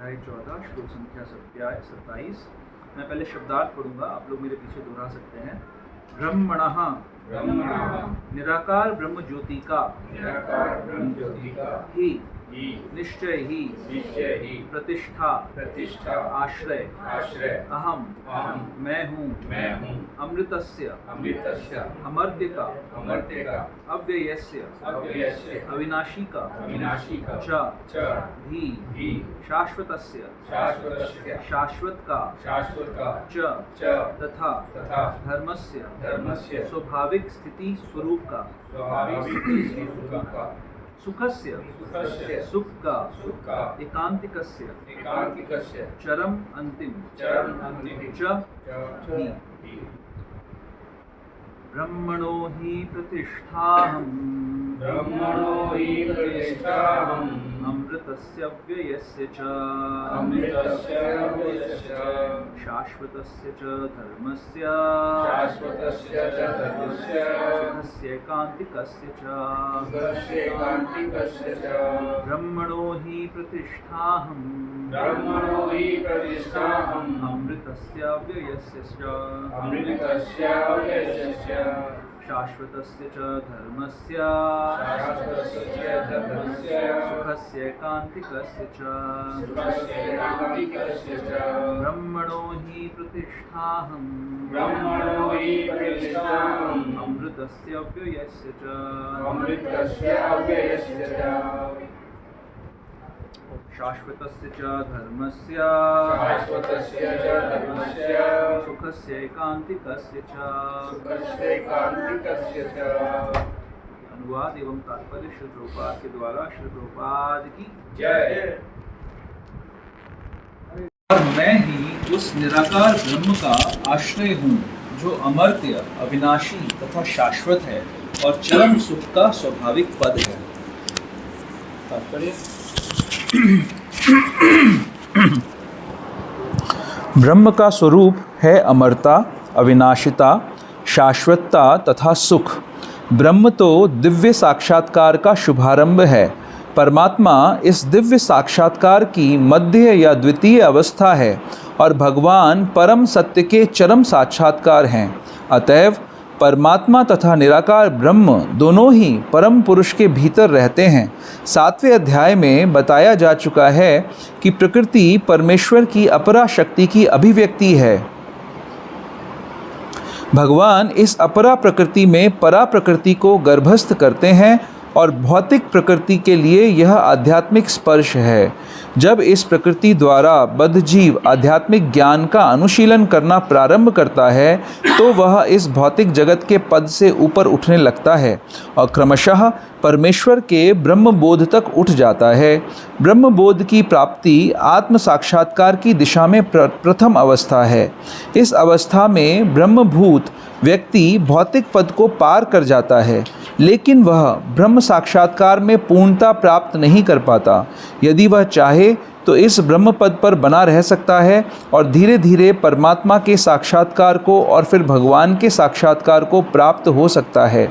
अध्याय 14 श्लोक संख्या 27। मैं पहले शब्दार्थ पढ़ूंगा, आप लोग मेरे पीछे दोहरा सकते हैं। ब्रह्मणः निराकार ब्रह्म ज्योति का ही निश्चय ही प्रतिष्ठा आश्रय अहम मैं हूँ अमृतस्य अमर्त्य का अव्ययस्य अविनाशी का च भी शाश्वतस्य शाश्वत का च तथा धर्मस्य स्वाभाविक स्थिति स्वरूप का सुखस्य सुख का एकांतिकस्य चरम अंतिम च ही ब्रह्मणो हि प्रतिष्ठाहम् अमृतस्य व्ययस्य च शाश्वतस्य च धर्मस्य सुखस्य एकांतिकस्य च ब्रह्मणो हि प्रतिष्ठाहम् अमृतस्य व्ययस्य च शाश्वतस्य च धर्मस्य सुखस्य एकांतिकस्य च ब्रह्मणो हि प्रतिष्ठाहम् अमृतस्य व्ययस्य च शाश्वतस्य च धर्मस्य सुखस्य एकांतिकस्य च। अनुवाद एवं तात्पर्य श्री प्रभुपाद के द्वारा। श्री प्रभुपाद की जय। और मैं ही उस निराकार ब्रह्म का आश्रय हूँ जो अमर्त्य अविनाशी तथा शाश्वत है और चरम सुख का स्वाभाविक पद है। तात्पर्य ब्रह्म का स्वरूप है अमरता, अविनाशिता, शाश्वतता तथा सुख। ब्रह्म तो दिव्य साक्षात्कार का शुभारंभ है। परमात्मा इस दिव्य साक्षात्कार की मध्य या द्वितीय अवस्था है और भगवान परम सत्य के चरम साक्षात्कार हैं। अतएव परमात्मा तथा निराकार ब्रह्म दोनों ही परम पुरुष के भीतर रहते हैं। 7वें अध्याय में बताया जा चुका है कि प्रकृति परमेश्वर की अपरा शक्ति की अभिव्यक्ति है। भगवान इस अपरा प्रकृति में परा प्रकृति को गर्भस्थ करते हैं और भौतिक प्रकृति के लिए यह आध्यात्मिक स्पर्श है। जब इस प्रकृति द्वारा बद्ध जीव आध्यात्मिक ज्ञान का अनुशीलन करना प्रारंभ करता है तो वह इस भौतिक जगत के पद से ऊपर उठने लगता है और क्रमशः परमेश्वर के ब्रह्मबोध तक उठ जाता है। ब्रह्मबोध की प्राप्ति आत्म साक्षात्कार की दिशा में प्रथम अवस्था है। इस अवस्था में ब्रह्मभूत व्यक्ति भौतिक पद को पार कर जाता है, लेकिन वह ब्रह्म साक्षात्कार में पूर्णता प्राप्त नहीं कर पाता। यदि वह चाहे तो इस ब्रह्म पद पर बना रह सकता है और धीरे धीरे परमात्मा के साक्षात्कार को और फिर भगवान के साक्षात्कार को प्राप्त हो सकता है।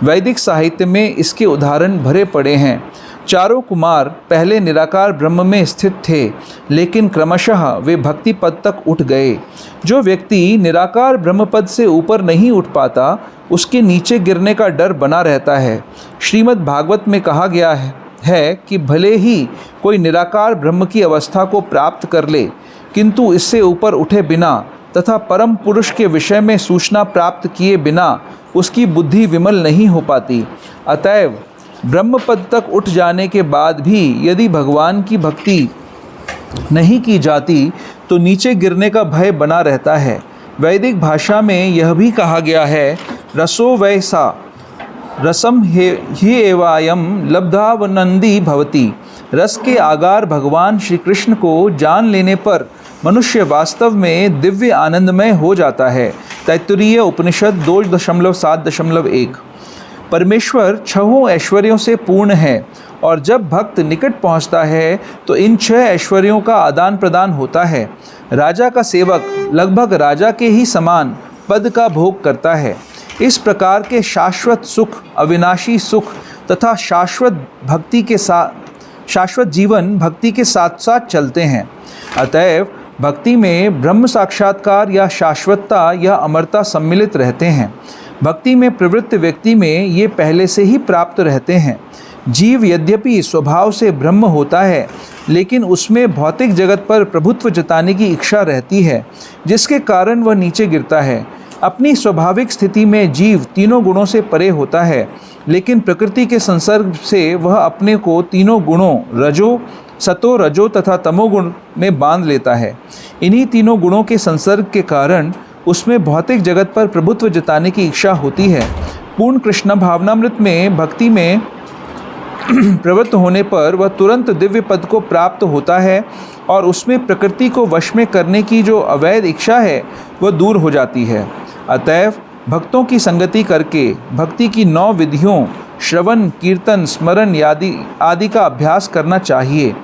वैदिक साहित्य में इसके उदाहरण भरे पड़े हैं। चारों कुमार पहले निराकार ब्रह्म में स्थित थे, लेकिन क्रमशः वे भक्ति पद तक उठ गए। जो व्यक्ति निराकार ब्रह्म पद से ऊपर नहीं उठ पाता, उसके नीचे गिरने का डर बना रहता है। श्रीमद् भागवत में कहा गया है कि भले ही कोई निराकार ब्रह्म की अवस्था को प्राप्त कर ले, किंतु इससे ऊपर उठे बिना तथा परम पुरुष के विषय में सूचना प्राप्त किए बिना उसकी बुद्धि विमल नहीं हो पाती। अतएव ब्रह्म पद तक उठ जाने के बाद भी यदि भगवान की भक्ति नहीं की जाती तो नीचे गिरने का भय बना रहता है। वैदिक भाषा में यह भी कहा गया है, रसो वैसा रसम ही एवायम लब्धावनंदी भवति। रस के आगार भगवान श्री कृष्ण को जान लेने पर मनुष्य वास्तव में दिव्य आनंदमय हो जाता है। तैत्तिरीय उपनिषद 2.7.1। परमेश्वर छहों ऐश्वर्यों से पूर्ण है और जब भक्त निकट पहुंचता है तो इन 6 ऐश्वर्यों का आदान प्रदान होता है। राजा का सेवक लगभग राजा के ही समान पद का भोग करता है। इस प्रकार के शाश्वत सुख, अविनाशी सुख तथा शाश्वत जीवन भक्ति के साथ साथ चलते हैं। अतएव भक्ति में ब्रह्म साक्षात्कार या शाश्वतता या अमरता सम्मिलित रहते हैं। भक्ति में प्रवृत्त व्यक्ति में ये पहले से ही प्राप्त रहते हैं। जीव यद्यपि स्वभाव से ब्रह्म होता है, लेकिन उसमें भौतिक जगत पर प्रभुत्व जताने की इच्छा रहती है, जिसके कारण वह नीचे गिरता है। अपनी स्वाभाविक स्थिति में जीव तीनों गुणों से परे होता है, लेकिन प्रकृति के संसर्ग से वह अपने को तीनों गुणों रजो, सतो, रजो तथा तमोगुण में बांध लेता है। इन्हीं तीनों गुणों के संसर्ग के कारण उसमें भौतिक जगत पर प्रभुत्व जताने की इच्छा होती है। पूर्ण कृष्ण भावनामृत में भक्ति में प्रवृत्त होने पर वह तुरंत दिव्य पद को प्राप्त होता है और उसमें प्रकृति को वश में करने की जो अवैध इच्छा है वह दूर हो जाती है। अतएव भक्तों की संगति करके भक्ति की 9 विधियों श्रवण, कीर्तन, स्मरण आदि का अभ्यास करना चाहिए।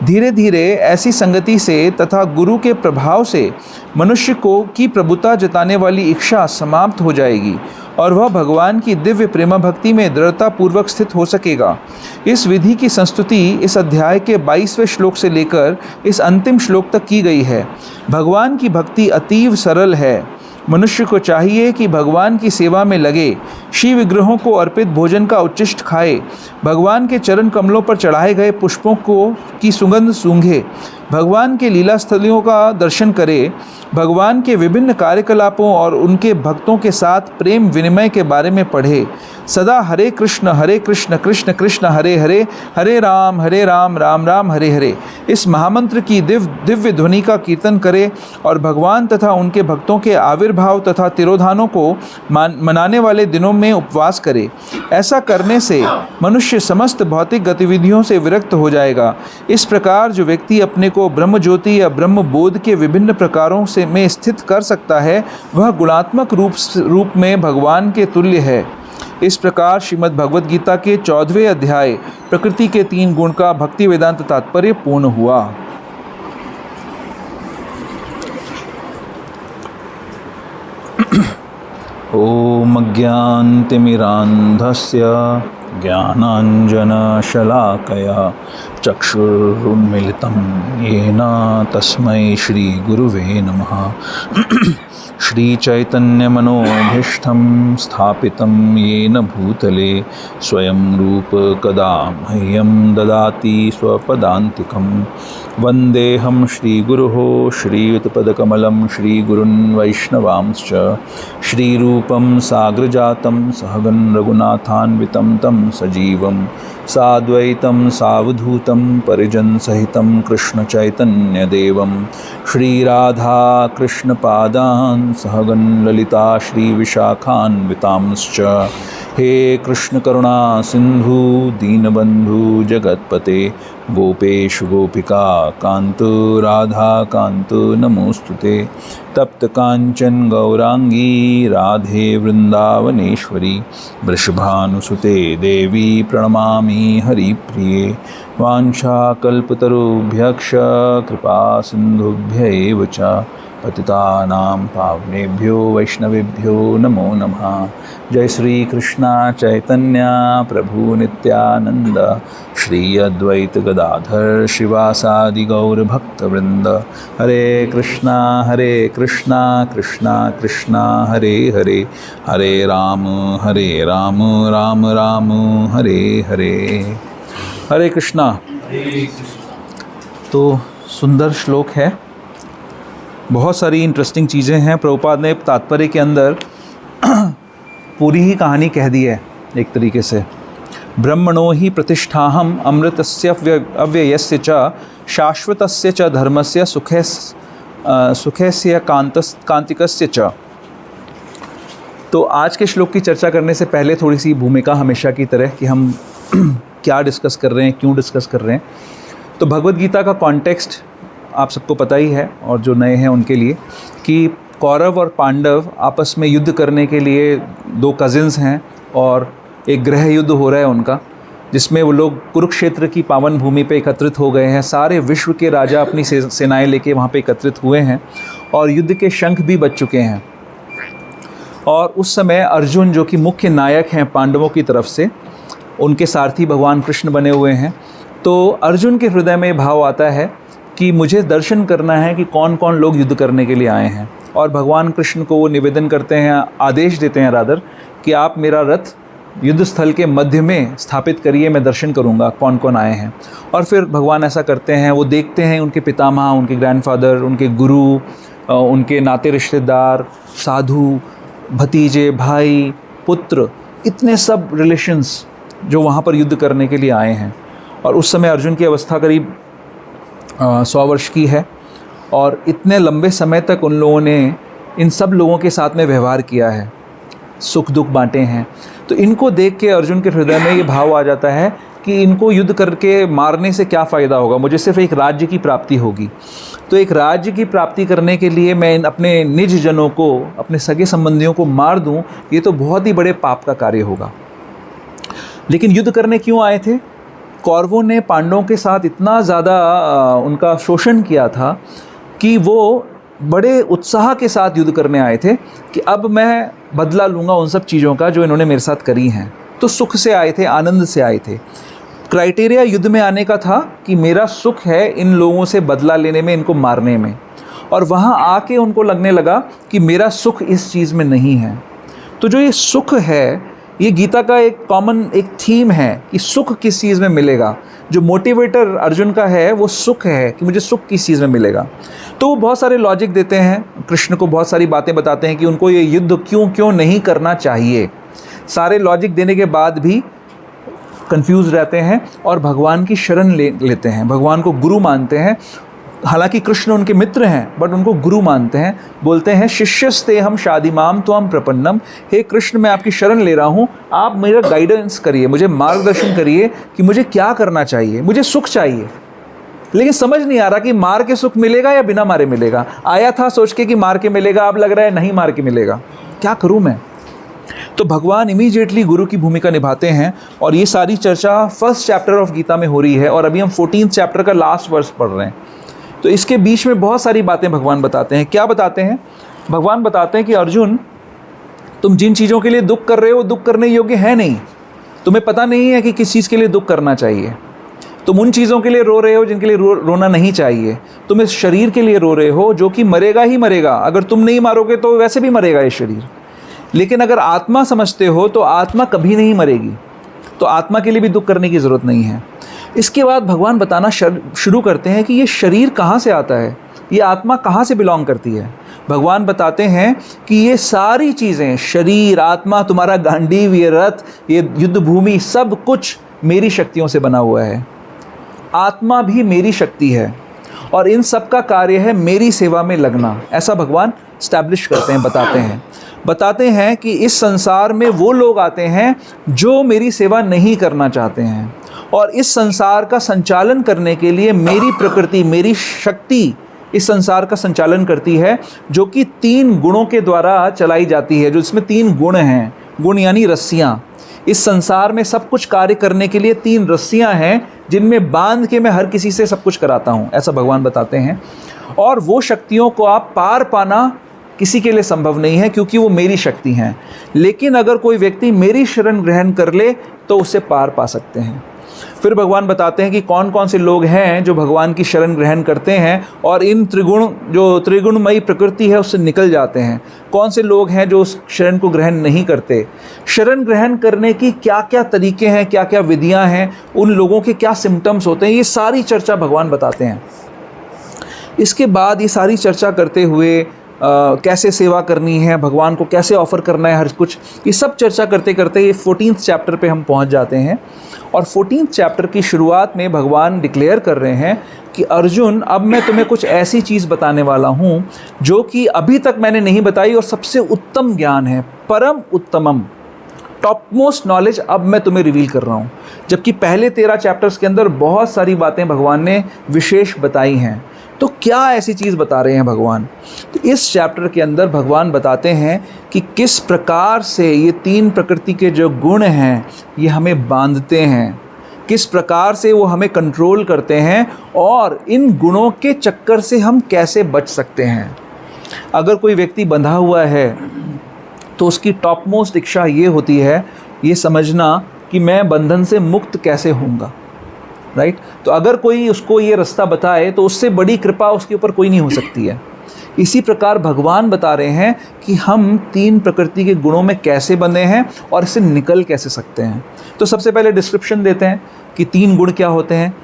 धीरे धीरे ऐसी संगति से तथा गुरु के प्रभाव से मनुष्य को की प्रभुता जताने वाली इच्छा समाप्त हो जाएगी और वह भगवान की दिव्य प्रेम भक्ति में दृढ़ता पूर्वक स्थित हो सकेगा। इस विधि की संस्तुति इस अध्याय के 22वें श्लोक से लेकर इस अंतिम श्लोक तक की गई है। भगवान की भक्ति अतीव सरल है। मनुष्य को चाहिए कि भगवान की सेवा में लगे, शिव विग्रहों को अर्पित भोजन का उच्चिष्ट खाए, भगवान के चरण कमलों पर चढ़ाए गए पुष्पों की सुगंध सूंघे, भगवान के लीला स्थलियों का दर्शन करे, भगवान के विभिन्न कार्यकलापों और उनके भक्तों के साथ प्रेम विनिमय के बारे में पढ़े, सदा हरे कृष्ण कृष्ण कृष्ण हरे हरे, हरे राम राम राम हरे हरे इस महामंत्र की दिव्य ध्वनि का कीर्तन करे और भगवान तथा उनके भक्तों के आविर्भाव तथा तिरोधानों को मनाने वाले दिनों में उपवास करे। ऐसा करने से मनुष्य समस्त भौतिक गतिविधियों से विरक्त हो जाएगा। इस प्रकार जो व्यक्ति अपने को ब्रह्म ज्योति या ब्रह्म बोध के विभिन्न प्रकारों से में स्थित कर सकता है, वह गुणात्मक रूप में भगवान के तुल्य है। इस प्रकार श्रीमद् भगवद गीता के 14वें अध्याय प्रकृति के 3 गुण का भक्ति वेदांत तात्पर्य पूर्ण हुआ। ओम अज्ञानतिमिरान्धस्य ज्ञानाञ्जनशलाकया चक्षुरुन्मीलितं येन तस्मै श्रीगुरुवे नमः। श्रीचैतन्यमनोभीष्टं स्थापितं येन भूतले स्वयं रूप कदा मह्यं ददाति स्वपदान्तिकं। वन्देऽहं श्रीगुरोः श्रीयुतपदकमलं श्रीगुरुन् वैष्णवांश्च श्रीरूपं साग्रजातं सहगं रघुनाथान्वितं तं सजीवं साद्वैतं सावधूतं परिजनसहितं कृष्णचैतन्यदेवं श्रीराधा कृष्णपादान् सहगं ललिता श्रीविशाखान्वितांश्च। हे कृष्ण करुणा सिंधु दीनबंधु जगतपते गोपेश गोपिका कांत राधा कांत नमोस्तुते। तप्त कांचन गौरांगी राधे वृंदावनेश्वरी वृषभानुसुते देवी प्रणमामि हरिप्रिये। वाञ्छाकल्पतरुभ्यश्च कृपा सिन्धुभ्य एव च पतितानां पावनेभ्यो वैष्णवेभ्यो नमो नमः। जय श्री कृष्णा चैतन्य प्रभु नित्यानंद श्री अद्वैत गदाधर शिवासादि गौर भक्तवृंद। हरे कृष्णा कृष्णा कृष्णा हरे हरे, हरे राम राम राम हरे हरे। हरे कृष्णा। तो सुंदर श्लोक है, बहुत सारी इंटरेस्टिंग चीज़ें हैं। प्रभुपाद ने तात्पर्य के अंदर पूरी ही कहानी कह दी है एक तरीके से। ब्रह्मणो ही प्रतिष्ठाहम अमृतस्य अव्ययस्य च शाश्वतस्य च धर्मस्य सुखस्य कांतिकस्य च। तो आज के श्लोक की चर्चा करने से पहले थोड़ी सी भूमिका हमेशा की तरह कि हम क्या डिस्कस कर रहे हैं, क्यों डिस्कस कर रहे हैं। तो भगवद गीता का कॉन्टेक्स्ट आप सबको पता ही है, और जो नए हैं उनके लिए, कि कौरव और पांडव आपस में युद्ध करने के लिए 2 कज़िन्स हैं और एक गृह युद्ध हो रहा है उनका, जिसमें वो लोग कुरुक्षेत्र की पावन भूमि पे एकत्रित हो गए हैं। सारे विश्व के राजा अपनी सेनाएं लेके वहाँ पे एकत्रित हुए हैं और युद्ध के शंख भी बज चुके हैं। और उस समय अर्जुन, जो कि मुख्य नायक हैं पांडवों की तरफ से, उनके सारथी भगवान कृष्ण बने हुए हैं। तो अर्जुन के हृदय में भाव आता है कि मुझे दर्शन करना है कि कौन कौन लोग युद्ध करने के लिए आए हैं। और भगवान कृष्ण को वो निवेदन करते हैं, आदेश देते हैं रादर, कि आप मेरा रथ युद्ध स्थल के मध्य में स्थापित करिए, मैं दर्शन करूंगा कौन कौन आए हैं। और फिर भगवान ऐसा करते हैं, वो देखते हैं उनके पितामह, उनके ग्रैंडफादर, उनके गुरु, उनके नाते रिश्तेदार, साधु, भतीजे, भाई, पुत्र, इतने सब रिलेशंस जो वहाँ पर युद्ध करने के लिए आए हैं। और उस समय अर्जुन की अवस्था करीब 100 वर्ष की है, और इतने लंबे समय तक उन लोगों ने इन सब लोगों के साथ में व्यवहार किया है, सुख दुख बांटे हैं। तो इनको देख के अर्जुन के हृदय में ये भाव आ जाता है कि इनको युद्ध करके मारने से क्या फ़ायदा होगा, मुझे सिर्फ एक राज्य की प्राप्ति होगी। तो एक राज्य की प्राप्ति करने के लिए मैं अपने निज जनों को, अपने सगे संबंधियों को मार दूं, ये तो बहुत ही बड़े पाप का कार्य होगा। लेकिन युद्ध करने क्यों आए थे? कौरवों ने पांडवों के साथ इतना ज़्यादा उनका शोषण किया था कि वो बड़े उत्साह के साथ युद्ध करने आए थे कि अब मैं बदला लूँगा उन सब चीज़ों का जो इन्होंने मेरे साथ करी हैं। तो सुख से आए थे, आनंद से आए थे। क्राइटेरिया युद्ध में आने का था कि मेरा सुख है इन लोगों से बदला लेने में, इनको मारने में। और वहाँ आके उनको लगने लगा कि मेरा सुख इस चीज़ में नहीं है। तो जो ये सुख है, ये गीता का एक कॉमन एक थीम है कि सुख किस चीज़ में मिलेगा। जो मोटिवेटर अर्जुन का है वो सुख है कि मुझे सुख किस चीज़ में मिलेगा। तो वो बहुत सारे लॉजिक देते हैं, कृष्ण को बहुत सारी बातें बताते हैं कि उनको ये युद्ध क्यों नहीं करना चाहिए। सारे लॉजिक देने के बाद भी कंफ्यूज रहते हैं और भगवान की शरण लेते हैं, भगवान को गुरु मानते हैं। हालांकि कृष्ण उनके मित्र हैं बट उनको गुरु मानते हैं। बोलते हैं शिष्यस्ते हम शादिमाम त्वं प्रपन्नम, हे कृष्ण मैं आपकी शरण ले रहा हूँ, आप मेरा गाइडेंस करिए, मुझे मार्गदर्शन करिए कि मुझे क्या करना चाहिए। मुझे सुख चाहिए, लेकिन समझ नहीं आ रहा कि मार के सुख मिलेगा या बिना मारे मिलेगा। आया था सोच के कि मार के मिलेगा, अब लग रहा है नहीं मार के मिलेगा, क्या करूँ मैं। तो भगवान इमीडिएटली गुरु की भूमिका निभाते हैं। और ये सारी चर्चा फर्स्ट चैप्टर ऑफ गीता में हो रही है और अभी हम 14th चैप्टर का लास्ट वर्स पढ़ रहे हैं। तो इसके बीच में बहुत सारी बातें भगवान बताते हैं। क्या बताते हैं? भगवान बताते हैं कि अर्जुन, तुम जिन चीज़ों के लिए दुख कर रहे हो दुख करने योग्य है नहीं। तुम्हें पता नहीं है कि किस चीज़ के लिए दुख करना चाहिए। तुम उन चीज़ों के लिए रो रहे हो जिनके लिए रोना नहीं चाहिए। तुम इस शरीर के लिए रो रहे हो जो कि मरेगा ही मरेगा। अगर तुम नहीं मारोगे तो वैसे भी मरेगा ये शरीर। लेकिन अगर आत्मा समझते हो तो आत्मा कभी नहीं मरेगी, तो आत्मा के लिए भी दुख करने की ज़रूरत नहीं है। इसके बाद भगवान बताना शुरू करते हैं कि ये शरीर कहाँ से आता है, ये आत्मा कहाँ से बिलोंग करती है। भगवान बताते हैं कि ये सारी चीज़ें, शरीर, आत्मा, तुम्हारा गांडीव, ये रथ, ये युद्ध भूमि, सब कुछ मेरी शक्तियों से बना हुआ है। आत्मा भी मेरी शक्ति है और इन सब का कार्य है मेरी सेवा में लगना। ऐसा भगवान स्टैब्लिश करते हैं, बताते हैं कि इस संसार में वो लोग आते हैं जो मेरी सेवा नहीं करना चाहते हैं, और इस संसार का संचालन करने के लिए मेरी प्रकृति, मेरी शक्ति इस संसार का संचालन करती है, जो कि 3 गुणों के द्वारा चलाई जाती है। जो इसमें 3 गुण हैं, गुण यानी रस्सियाँ। इस संसार में सब कुछ कार्य करने के लिए 3 रस्सियाँ हैं जिनमें बांध के मैं हर किसी से सब कुछ कराता हूँ, ऐसा भगवान बताते हैं। और वो शक्तियों को आप पार पाना किसी के लिए संभव नहीं है क्योंकि वो मेरी शक्ति हैं। लेकिन अगर कोई व्यक्ति मेरी शरण ग्रहण कर ले तो उससे पार पा सकते हैं। फिर भगवान बताते हैं कि कौन कौन से लोग हैं जो भगवान की शरण ग्रहण करते हैं और इन त्रिगुणमयी प्रकृति है उससे निकल जाते हैं। कौन से लोग हैं जो उस शरण को ग्रहण नहीं करते। शरण ग्रहण करने की क्या क्या तरीके हैं, क्या क्या विधियां हैं, उन लोगों के क्या सिम्टम्स होते हैं, ये सारी चर्चा भगवान बताते हैं। इसके बाद ये सारी चर्चा करते हुए कैसे सेवा करनी है, भगवान को कैसे ऑफ़र करना है हर कुछ, ये सब चर्चा करते करते ये 14th चैप्टर पे हम पहुंच जाते हैं। और 14th चैप्टर की शुरुआत में भगवान डिक्लेयर कर रहे हैं कि अर्जुन, अब मैं तुम्हें कुछ ऐसी चीज़ बताने वाला हूँ जो कि अभी तक मैंने नहीं बताई और सबसे उत्तम ज्ञान है, परम उत्तमम, टॉप मोस्ट नॉलेज अब मैं तुम्हें रिवील कर रहा हूँ। जबकि पहले 13 चैप्टर्स के अंदर बहुत सारी बातें भगवान ने विशेष बताई हैं। तो क्या ऐसी चीज़ बता रहे हैं भगवान? तो इस चैप्टर के अंदर भगवान बताते हैं कि किस प्रकार से ये 3 प्रकृति के जो गुण हैं ये हमें बांधते हैं, किस प्रकार से वो हमें कंट्रोल करते हैं और इन गुणों के चक्कर से हम कैसे बच सकते हैं। अगर कोई व्यक्ति बंधा हुआ है तो उसकी टॉप मोस्ट इच्छा ये होती है, ये समझना कि मैं बंधन से मुक्त कैसे होऊंगा। राइट। तो अगर कोई उसको ये रास्ता बताए तो उससे बड़ी कृपा उसके ऊपर कोई नहीं हो सकती है। इसी प्रकार भगवान बता रहे हैं कि हम 3 प्रकृति के गुणों में कैसे बंधे हैं और इससे निकल कैसे सकते हैं। तो सबसे पहले डिस्क्रिप्शन देते हैं कि 3 गुण क्या होते हैं।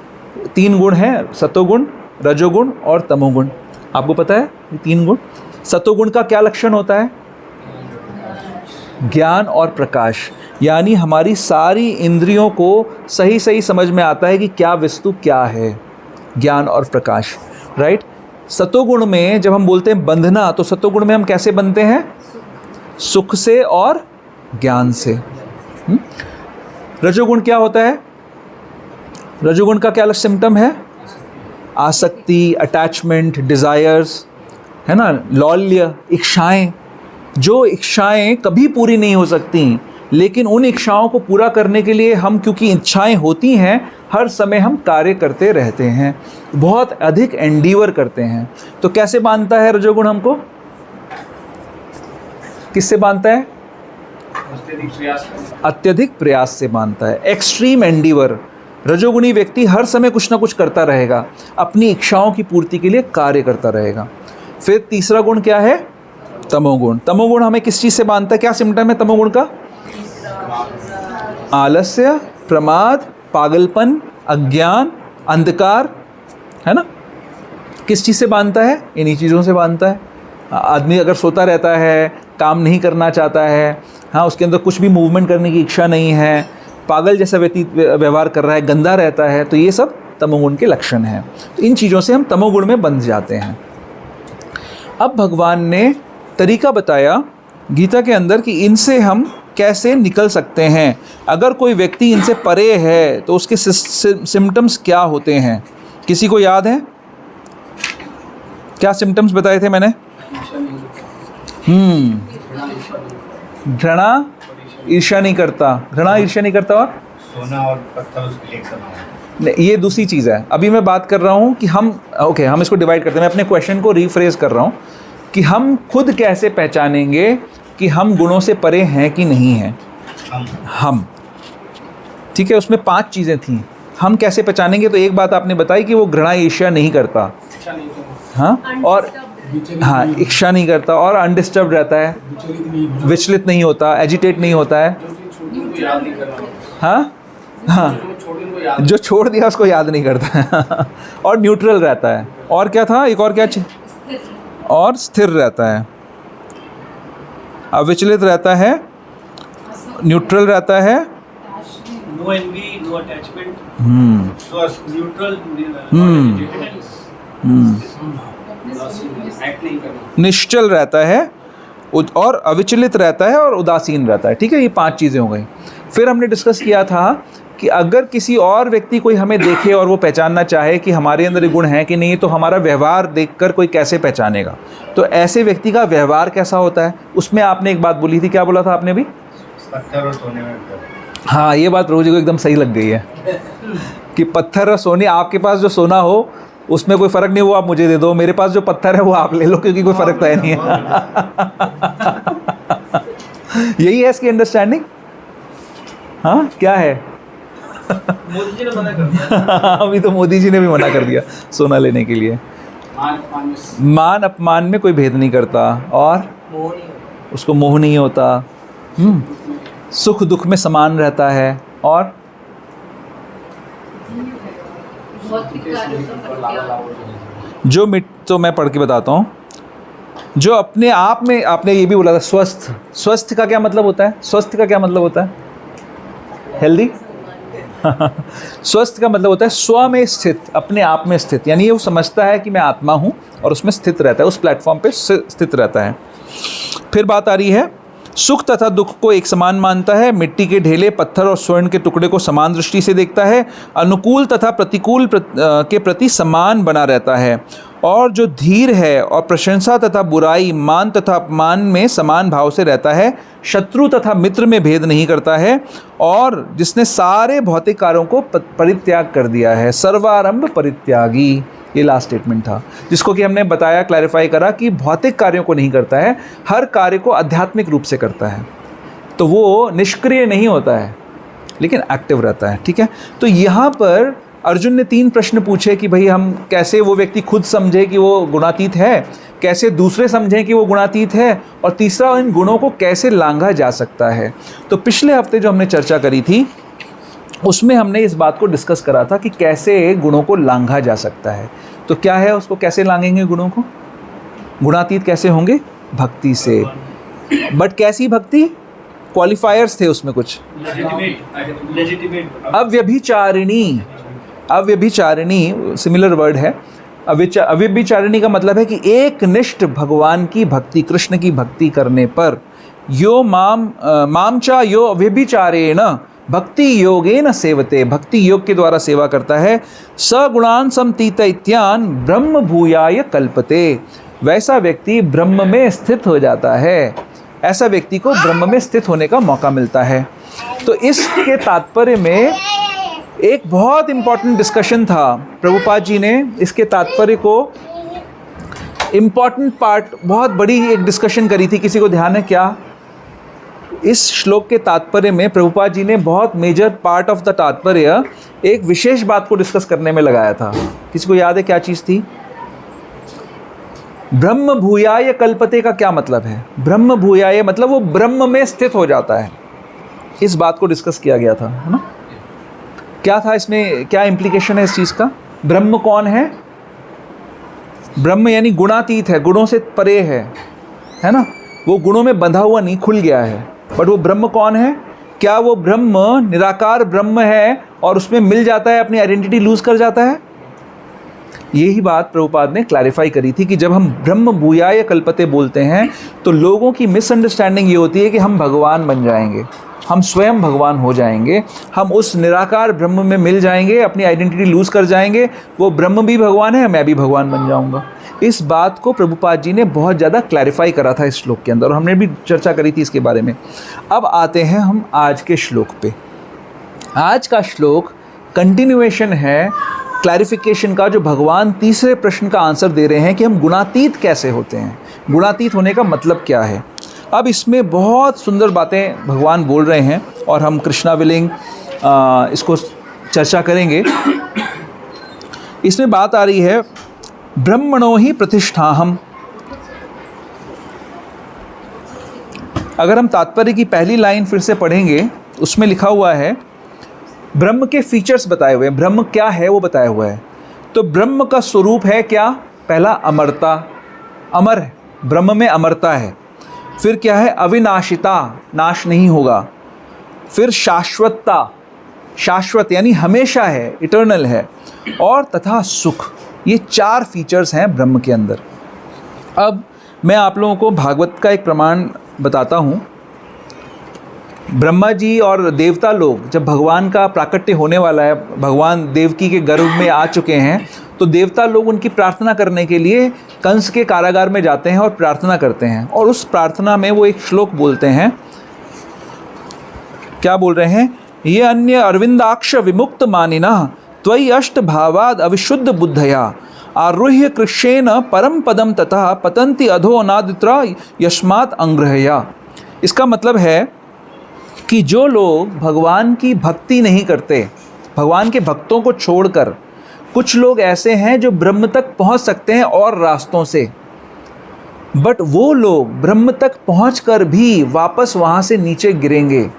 3 गुण हैं, सतोगुण, रजोगुण और तमोगुण। आपको पता है ये 3 गुण। सतोगुण का क्या लक्षण होता है? ज्ञान और प्रकाश, यानी हमारी सारी इंद्रियों को सही सही समझ में आता है कि क्या वस्तु क्या है, ज्ञान और प्रकाश, राइट। सतोगुण में जब हम बोलते हैं बंधना, तो सतोगुण में हम कैसे बनते हैं? सुख से और ज्ञान से। रजोगुण क्या होता है? रजोगुण का क्या सिम्टम है? आसक्ति, अटैचमेंट, डिज़ायर्स, है ना, लौल्य, इच्छाएं। जो इच्छाएं कभी पूरी नहीं हो सकती, लेकिन उन इच्छाओं को पूरा करने के लिए हम, क्योंकि इच्छाएं होती हैं, हर समय हम कार्य करते रहते हैं, बहुत अधिक एंडीवर करते हैं। तो कैसे बांधता है रजोगुण हमको? किससे बांधता है? अत्यधिक प्रयास से बांधता है। Extreme endeavour. रजोगुणी व्यक्ति हर समय कुछ ना कुछ करता रहेगा, अपनी इच्छाओं की पूर्ति के लिए कार्य करता रहेगा। फिर तीसरा गुण क्या है? तमोगुण। तमोगुण हमें किस चीज़ से बांधता है? क्या सिम्टम है तमोगुण का? आलस्य, प्रमाद, पागलपन, अज्ञान, अंधकार, है ना। किस चीज़ से बांधता है? इन्हीं चीज़ों से बांधता है। आदमी अगर सोता रहता है, काम नहीं करना चाहता है, हाँ, उसके अंदर कुछ भी मूवमेंट करने की इच्छा नहीं है, पागल जैसा व्यवहार कर रहा है, गंदा रहता है, तो ये सब तमोगुण के लक्षण हैं। तो इन चीज़ों से हम तमोगुण में बंध जाते हैं। अब भगवान ने तरीका बताया गीता के अंदर कि इनसे हम कैसे निकल सकते हैं। अगर कोई व्यक्ति इनसे परे है तो उसके सिम्टम्स क्या होते हैं? किसी को याद है? क्या सिम्टम्स बताए थे मैंने? घृणा, ईर्ष्या नहीं करता। घृणा, ईर्ष्या नहीं करता। और सोना और पत्थर उसके लिए एक समान। नहीं, ये दूसरी चीज़ है। अभी मैं बात कर रहा हूँ कि हम इसको डिवाइड करते हैं। मैं अपने क्वेश्चन को रीफ्रेज कर रहा हूँ कि हम खुद कैसे पहचानेंगे कि हम गुणों से परे हैं कि नहीं हैं। हम ठीक है, उसमें 5 चीज़ें थी। हम कैसे पहचानेंगे? तो एक बात आपने बताई कि वो घृणा ईर्ष्या नहीं करता, हाँ, और हाँ, इच्छा नहीं करता, और अनडिस्टर्ब रहता है, विचलित नहीं होता, एजिटेट नहीं होता है, हाँ हाँ, जो छोड़ दिया उसको याद नहीं करता है और न्यूट्रल रहता है। और क्या था? एक और क्या चीज़? और स्थिर रहता है, अविचलित रहता है, न्यूट्रल रहता है, no envy, no attachment, neutral, act नहीं करना, निश्चल रहता है, और अविचलित रहता है, और उदासीन रहता है। ठीक है, ये 5 चीज़ें हो गई। फिर हमने डिस्कस किया था कि अगर किसी और व्यक्ति कोई हमें देखे और वो पहचानना चाहे कि हमारे अंदर ये गुण हैं कि नहीं, तो हमारा व्यवहार देखकर कोई कैसे पहचानेगा? तो ऐसे व्यक्ति का व्यवहार कैसा होता है? उसमें आपने एक बात बोली थी। क्या बोला था आपने भी? पत्थर और सोने में अंतर। हाँ, ये बात रोजी को एकदम सही लग गई है कि पत्थर और सोने, आपके पास जो सोना हो उसमें कोई फ़र्क नहीं, वो आप मुझे दे दो, मेरे पास जो पत्थर है वो आप ले लो, क्योंकि कोई फ़र्क तो है नहीं है यही है इसकी अंडरस्टैंडिंग। हाँ, क्या है? मोदी जी ने मना कर दिया। अभी तो मोदी जी ने भी मना कर दिया सोना लेने के लिए। मान अपमान में कोई भेद नहीं करता, और उसको मोह नहीं होता, सुख दुख में समान रहता है, और जो तो मैं पढ़ के बताता हूँ। जो अपने आप में, आपने ये भी बोला था स्वस्थ। स्वस्थ का क्या मतलब होता है? स्वस्थ का क्या मतलब होता है? हेल्दी स्वस्थ का मतलब होता है स्व में स्थित, अपने आप में स्थित, यानी ये वो समझता है कि मैं आत्मा हूँ और उसमें स्थित रहता है, उस प्लेटफॉर्म पे स्थित रहता है। फिर बात आ रही है, सुख तथा दुख को एक समान मानता है, मिट्टी के ढेले, पत्थर और स्वर्ण के टुकड़े को समान दृष्टि से देखता है, अनुकूल तथा प्रतिकूल के प्रति समान बना रहता है, और जो धीर है और प्रशंसा तथा बुराई, मान तथा अपमान में समान भाव से रहता है, शत्रु तथा मित्र में भेद नहीं करता है, और जिसने सारे भौतिक कार्यों को परित्याग कर दिया है, सर्वारंभ परित्यागी। ये लास्ट स्टेटमेंट था, जिसको कि हमने बताया, क्लैरिफाई करा कि भौतिक कार्यों को नहीं करता है, हर कार्य को आध्यात्मिक रूप से करता है। तो वो निष्क्रिय नहीं होता है, लेकिन एक्टिव रहता है। ठीक है, तो यहाँ पर अर्जुन ने 3 प्रश्न पूछे कि भाई हम कैसे वो व्यक्ति खुद समझे कि वो गुणातीत है, कैसे दूसरे समझें कि वो गुणातीत है, और तीसरा इन गुणों को कैसे लांघा जा सकता है। तो पिछले हफ्ते जो हमने चर्चा करी थी उसमें हमने इस बात को डिस्कस करा था कि कैसे गुणों को लांघा जा सकता है। तो क्या है, उसको कैसे लांघेंगे गुणों को? गुणातीत कैसे होंगे? भक्ति से। बट कैसी भक्ति? क्वालिफायर्स थे उसमें कुछ। लेजिटिमेट अव्यभिचारिणी, अव्यभिचारिणी सिमिलर वर्ड है। अव्यभिचारिणी का मतलब है कि एक निष्ठ भगवान की भक्ति, कृष्ण की भक्ति करने पर यो मामचा यो अव्यभिचारेण भक्ति योगेन सेवते, भक्ति योग के द्वारा सेवा करता है, सगुणान समतीत इत्यान ब्रह्म भूयाय कल्पते, वैसा व्यक्ति ब्रह्म में स्थित हो जाता है। ऐसा व्यक्ति को ब्रह्म में स्थित होने का मौका मिलता है। तो इसके तात्पर्य में एक बहुत इम्पॉर्टेंट डिस्कशन था। प्रभुपाद जी ने इसके तात्पर्य को इम्पॉर्टेंट पार्ट, बहुत बड़ी एक डिस्कशन करी थी। किसी को ध्यान है क्या? इस श्लोक के तात्पर्य में प्रभुपाद जी ने बहुत मेजर पार्ट ऑफ द तात्पर्य एक विशेष बात को डिस्कस करने में लगाया था। किसी को याद है क्या चीज़ थी? ब्रह्म भूयाय कल्पते का क्या मतलब है? ब्रह्म भूयाय मतलब वो ब्रह्म में स्थित हो जाता है। इस बात को डिस्कस किया गया था, है ना? क्या था इसमें, क्या इम्प्लीकेशन है इस चीज़ का? ब्रह्म कौन है? ब्रह्म यानी गुणातीत है, गुणों से परे है ना? वो गुणों में बंधा हुआ नहीं, खुल गया है। बट वो ब्रह्म कौन है? क्या वो ब्रह्म निराकार ब्रह्म है और उसमें मिल जाता है, अपनी आइडेंटिटी लूज कर जाता है? यही बात प्रभुपाद ने क्लैरिफाई करी थी कि जब हम ब्रह्म भूयाय कल्पते बोलते हैं तो लोगों की मिसअंडरस्टैंडिंग ये होती है कि हम भगवान बन जाएंगे, हम स्वयं भगवान हो जाएंगे, हम उस निराकार ब्रह्म में मिल जाएंगे, अपनी आइडेंटिटी लूज कर जाएंगे, वो ब्रह्म भी भगवान है, मैं भी भगवान बन जाऊंगा। इस बात को प्रभुपाद जी ने बहुत ज़्यादा क्लैरिफाई करा था इस श्लोक के अंदर, और हमने भी चर्चा करी थी इसके बारे में। अब आते हैं हम आज के श्लोक पे। आज का श्लोक कंटिन्यूएशन है क्लैरिफिकेशन का, जो भगवान तीसरे प्रश्न का आंसर दे रहे हैं कि हम गुणातीत कैसे होते हैं, गुणातीत होने का मतलब क्या है। अब इसमें बहुत सुंदर बातें भगवान बोल रहे हैं और हम कृष्णाविलिंग इसको चर्चा करेंगे। इसमें बात आ रही है ब्रह्मणो ही प्रतिष्ठाहम। अगर हम तात्पर्य की पहली लाइन फिर से पढ़ेंगे, उसमें लिखा हुआ है, ब्रह्म के फीचर्स बताए हुए हैं, ब्रह्म क्या है वो बताया हुआ है। तो ब्रह्म का स्वरूप है क्या? पहला अमरता, अमर है, ब्रह्म में अमरता है। फिर क्या है? अविनाशिता, नाश नहीं होगा। फिर शाश्वतता, शाश्वत यानी हमेशा है, इटर्नल है। और तथा सुख, ये 4 फीचर्स हैं ब्रह्म के अंदर। अब मैं आप लोगों को भागवत का एक प्रमाण बताता हूँ। ब्रह्मा जी और देवता लोग, जब भगवान का प्राकट्य होने वाला है, भगवान देवकी के गर्भ में आ चुके हैं, तो देवता लोग उनकी प्रार्थना करने के लिए कंस के कारागार में जाते हैं और प्रार्थना करते हैं। और उस प्रार्थना में वो एक श्लोक बोलते हैं। क्या बोल रहे हैं? ये अन्य अरविंदाक्ष विमुक्त मानिना त्वयि अष्ट भावाद अविशुद्ध बुद्धया आरुह्य कृष्णेन परम पदम तथा पतंति अधो अनादित्रा यस्मात् अंग्रहया। इसका मतलब है कि जो लोग भगवान की भक्ति नहीं करते, भगवान के भक्तों को छोड़कर, कुछ लोग ऐसे हैं जो ब्रह्म तक पहुंच सकते हैं और रास्तों से, बट वो लोग ब्रह्म तक पहुंचकर भी वापस वहां से नीचे गिरेंगे,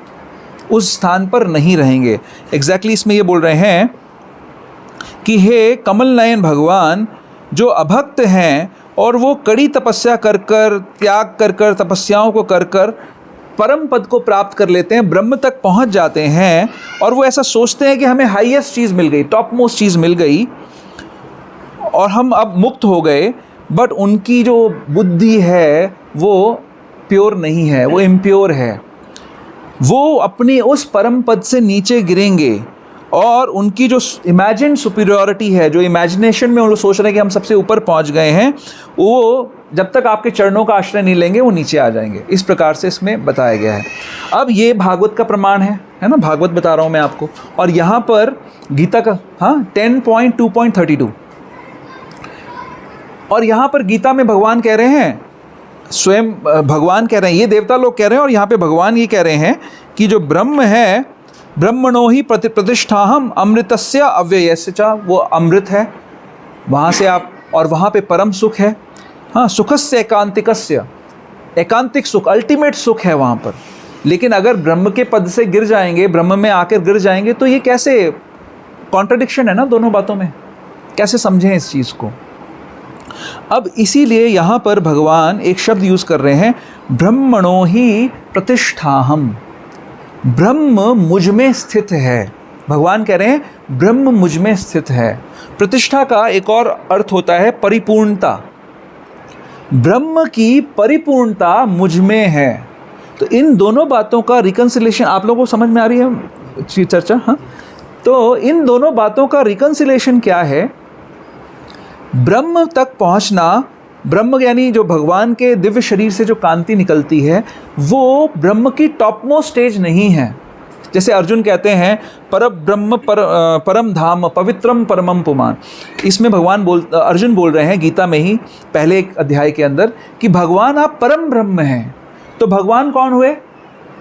उस स्थान पर नहीं रहेंगे। एग्जैक्टली इसमें ये बोल रहे हैं कि हे कमल नयन भगवान, जो अभक्त हैं और वो कड़ी तपस्या कर कर, त्याग कर कर, तपस्याओं को कर कर परम पद को प्राप्त कर लेते हैं, ब्रह्म तक पहुंच जाते हैं, और वो ऐसा सोचते हैं कि हमें हाईएस्ट चीज़ मिल गई, टॉप मोस्ट चीज़ मिल गई और हम अब मुक्त हो गए। बट उनकी जो बुद्धि है वो प्योर नहीं है, वो इम्प्योर है। वो अपनी उस परम पद से नीचे गिरेंगे और उनकी जो इमेजिन सुपीरियॉरिटी है, जो इमेजिनेशन में वो लोग सोच रहे हैं कि हम सबसे ऊपर पहुंच गए हैं, वो जब तक आपके चरणों का आश्रय नहीं लेंगे वो नीचे आ जाएंगे। इस प्रकार से इसमें बताया गया है। अब ये भागवत का प्रमाण है ना, भागवत बता रहा हूँ मैं आपको। और यहाँ पर गीता का 10.2.32, और यहाँ पर गीता में भगवान कह रहे हैं, स्वयं भगवान कह रहे हैं, ये देवता लोग कह रहे हैं और यहाँ पे भगवान ये कह रहे हैं कि जो ब्रह्म है ब्रह्मणो ही प्रतिष्ठाहम अमृतस्य अव्ययस्य च, वो अमृत है, वहाँ से आप, और वहाँ पे परम सुख है। हाँ, सुखस्य एकांतिकस्य, एकांतिक सुख, अल्टीमेट सुख है वहाँ पर। लेकिन अगर ब्रह्म के पद से गिर जाएंगे, ब्रह्म में आकर गिर जाएंगे, तो ये कैसे कॉन्ट्रडिक्शन है ना दोनों बातों में, कैसे समझें इस चीज़ को। अब इसीलिए यहाँ पर भगवान एक शब्द यूज़ कर रहे हैं, ब्रह्मणो ही प्रतिष्ठाहम, ब्रह्म मुझ में स्थित है। भगवान कह रहे हैं ब्रह्म मुझ में स्थित है। प्रतिष्ठा का एक और अर्थ होता है परिपूर्णता, ब्रह्म की परिपूर्णता मुझ में है। तो इन दोनों बातों का रिकन्सिलेशन आप लोगों को समझ में आ रही है चर्चा? हाँ, तो इन दोनों बातों का रिकन्सिलेशन क्या है? ब्रह्म तक पहुंचना, ब्रह्म यानी जो भगवान के दिव्य शरीर से जो कांति निकलती है, वो ब्रह्म की टॉप मोस्ट स्टेज नहीं है। जैसे अर्जुन कहते हैं परब्रह्म परम धाम पवित्रम परमम पुमान, इसमें अर्जुन बोल रहे हैं गीता में ही पहले एक अध्याय के अंदर कि भगवान आप परम ब्रह्म हैं। तो भगवान कौन हुए?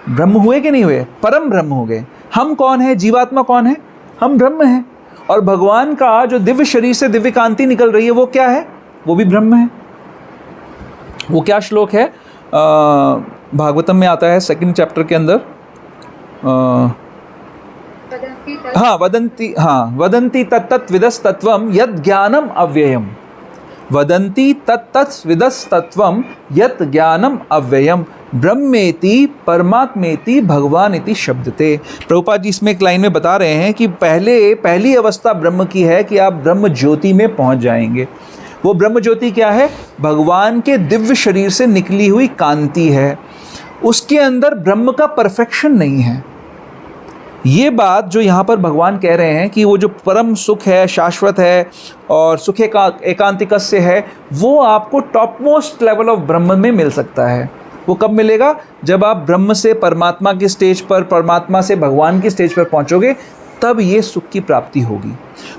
ब्रह्म हुए कि नहीं हुए? परम ब्रह्म हो गए। हम कौन है? जीवात्मा कौन है? हम ब्रह्म हैं। और भगवान का जो दिव्य शरीर से दिव्य कांति निकल रही है वो क्या है? वो भी ब्रह्म है। वो क्या श्लोक है? भागवतम में आता है 2nd चैप्टर के अंदर, वदन्ति तत्तत् विदस्तत्वम यद ज्ञानम अव्ययम, वदन्ति तत्तत् विदस्तत्वम यत ज्ञानम अव्ययम ब्रह्मेति परमात्मेति भगवानिति शब्दते। प्रभुपाद जी इसमें एक लाइन में बता रहे हैं कि पहली अवस्था ब्रह्म की है कि आप ब्रह्म ज्योति में पहुंच जाएंगे। वो ब्रह्म ज्योति क्या है? भगवान के दिव्य शरीर से निकली हुई कांति है। उसके अंदर ब्रह्म का परफेक्शन नहीं है। ये बात जो यहाँ पर भगवान कह रहे हैं कि वो जो परम सुख है, शाश्वत है और सुख एकांतिकस्य है, वो आपको टॉप मोस्ट लेवल ऑफ ब्रह्म में मिल सकता है। वो कब मिलेगा? जब आप ब्रह्म से परमात्मा की स्टेज पर, परमात्मा से भगवान की स्टेज पर पहुँचोगे, तब ये सुख की प्राप्ति होगी।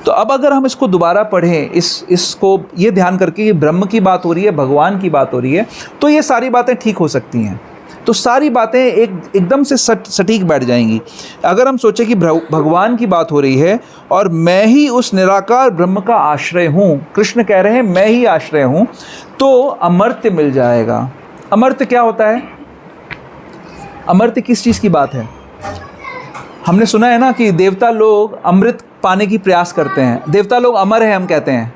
तो अब अगर हम इसको दोबारा पढ़ें, इसको ये ध्यान करके कि ब्रह्म की बात हो रही है, भगवान की बात हो रही है, तो ये सारी बातें ठीक हो सकती हैं। तो सारी बातें एकदम से सटीक बैठ जाएंगी। अगर हम सोचें कि भगवान की बात हो रही है और मैं ही उस निराकार ब्रह्म का आश्रय हूँ, कृष्ण कह रहे हैं मैं ही आश्रय हूँ, तो अमर्त्य मिल जाएगा। अमर्त्य क्या होता है? अमर्त्य किस चीज़ की बात है? हमने सुना है ना कि देवता लोग अमृत पाने की प्रयास करते हैं। देवता लोग अमर हैं हम कहते हैं।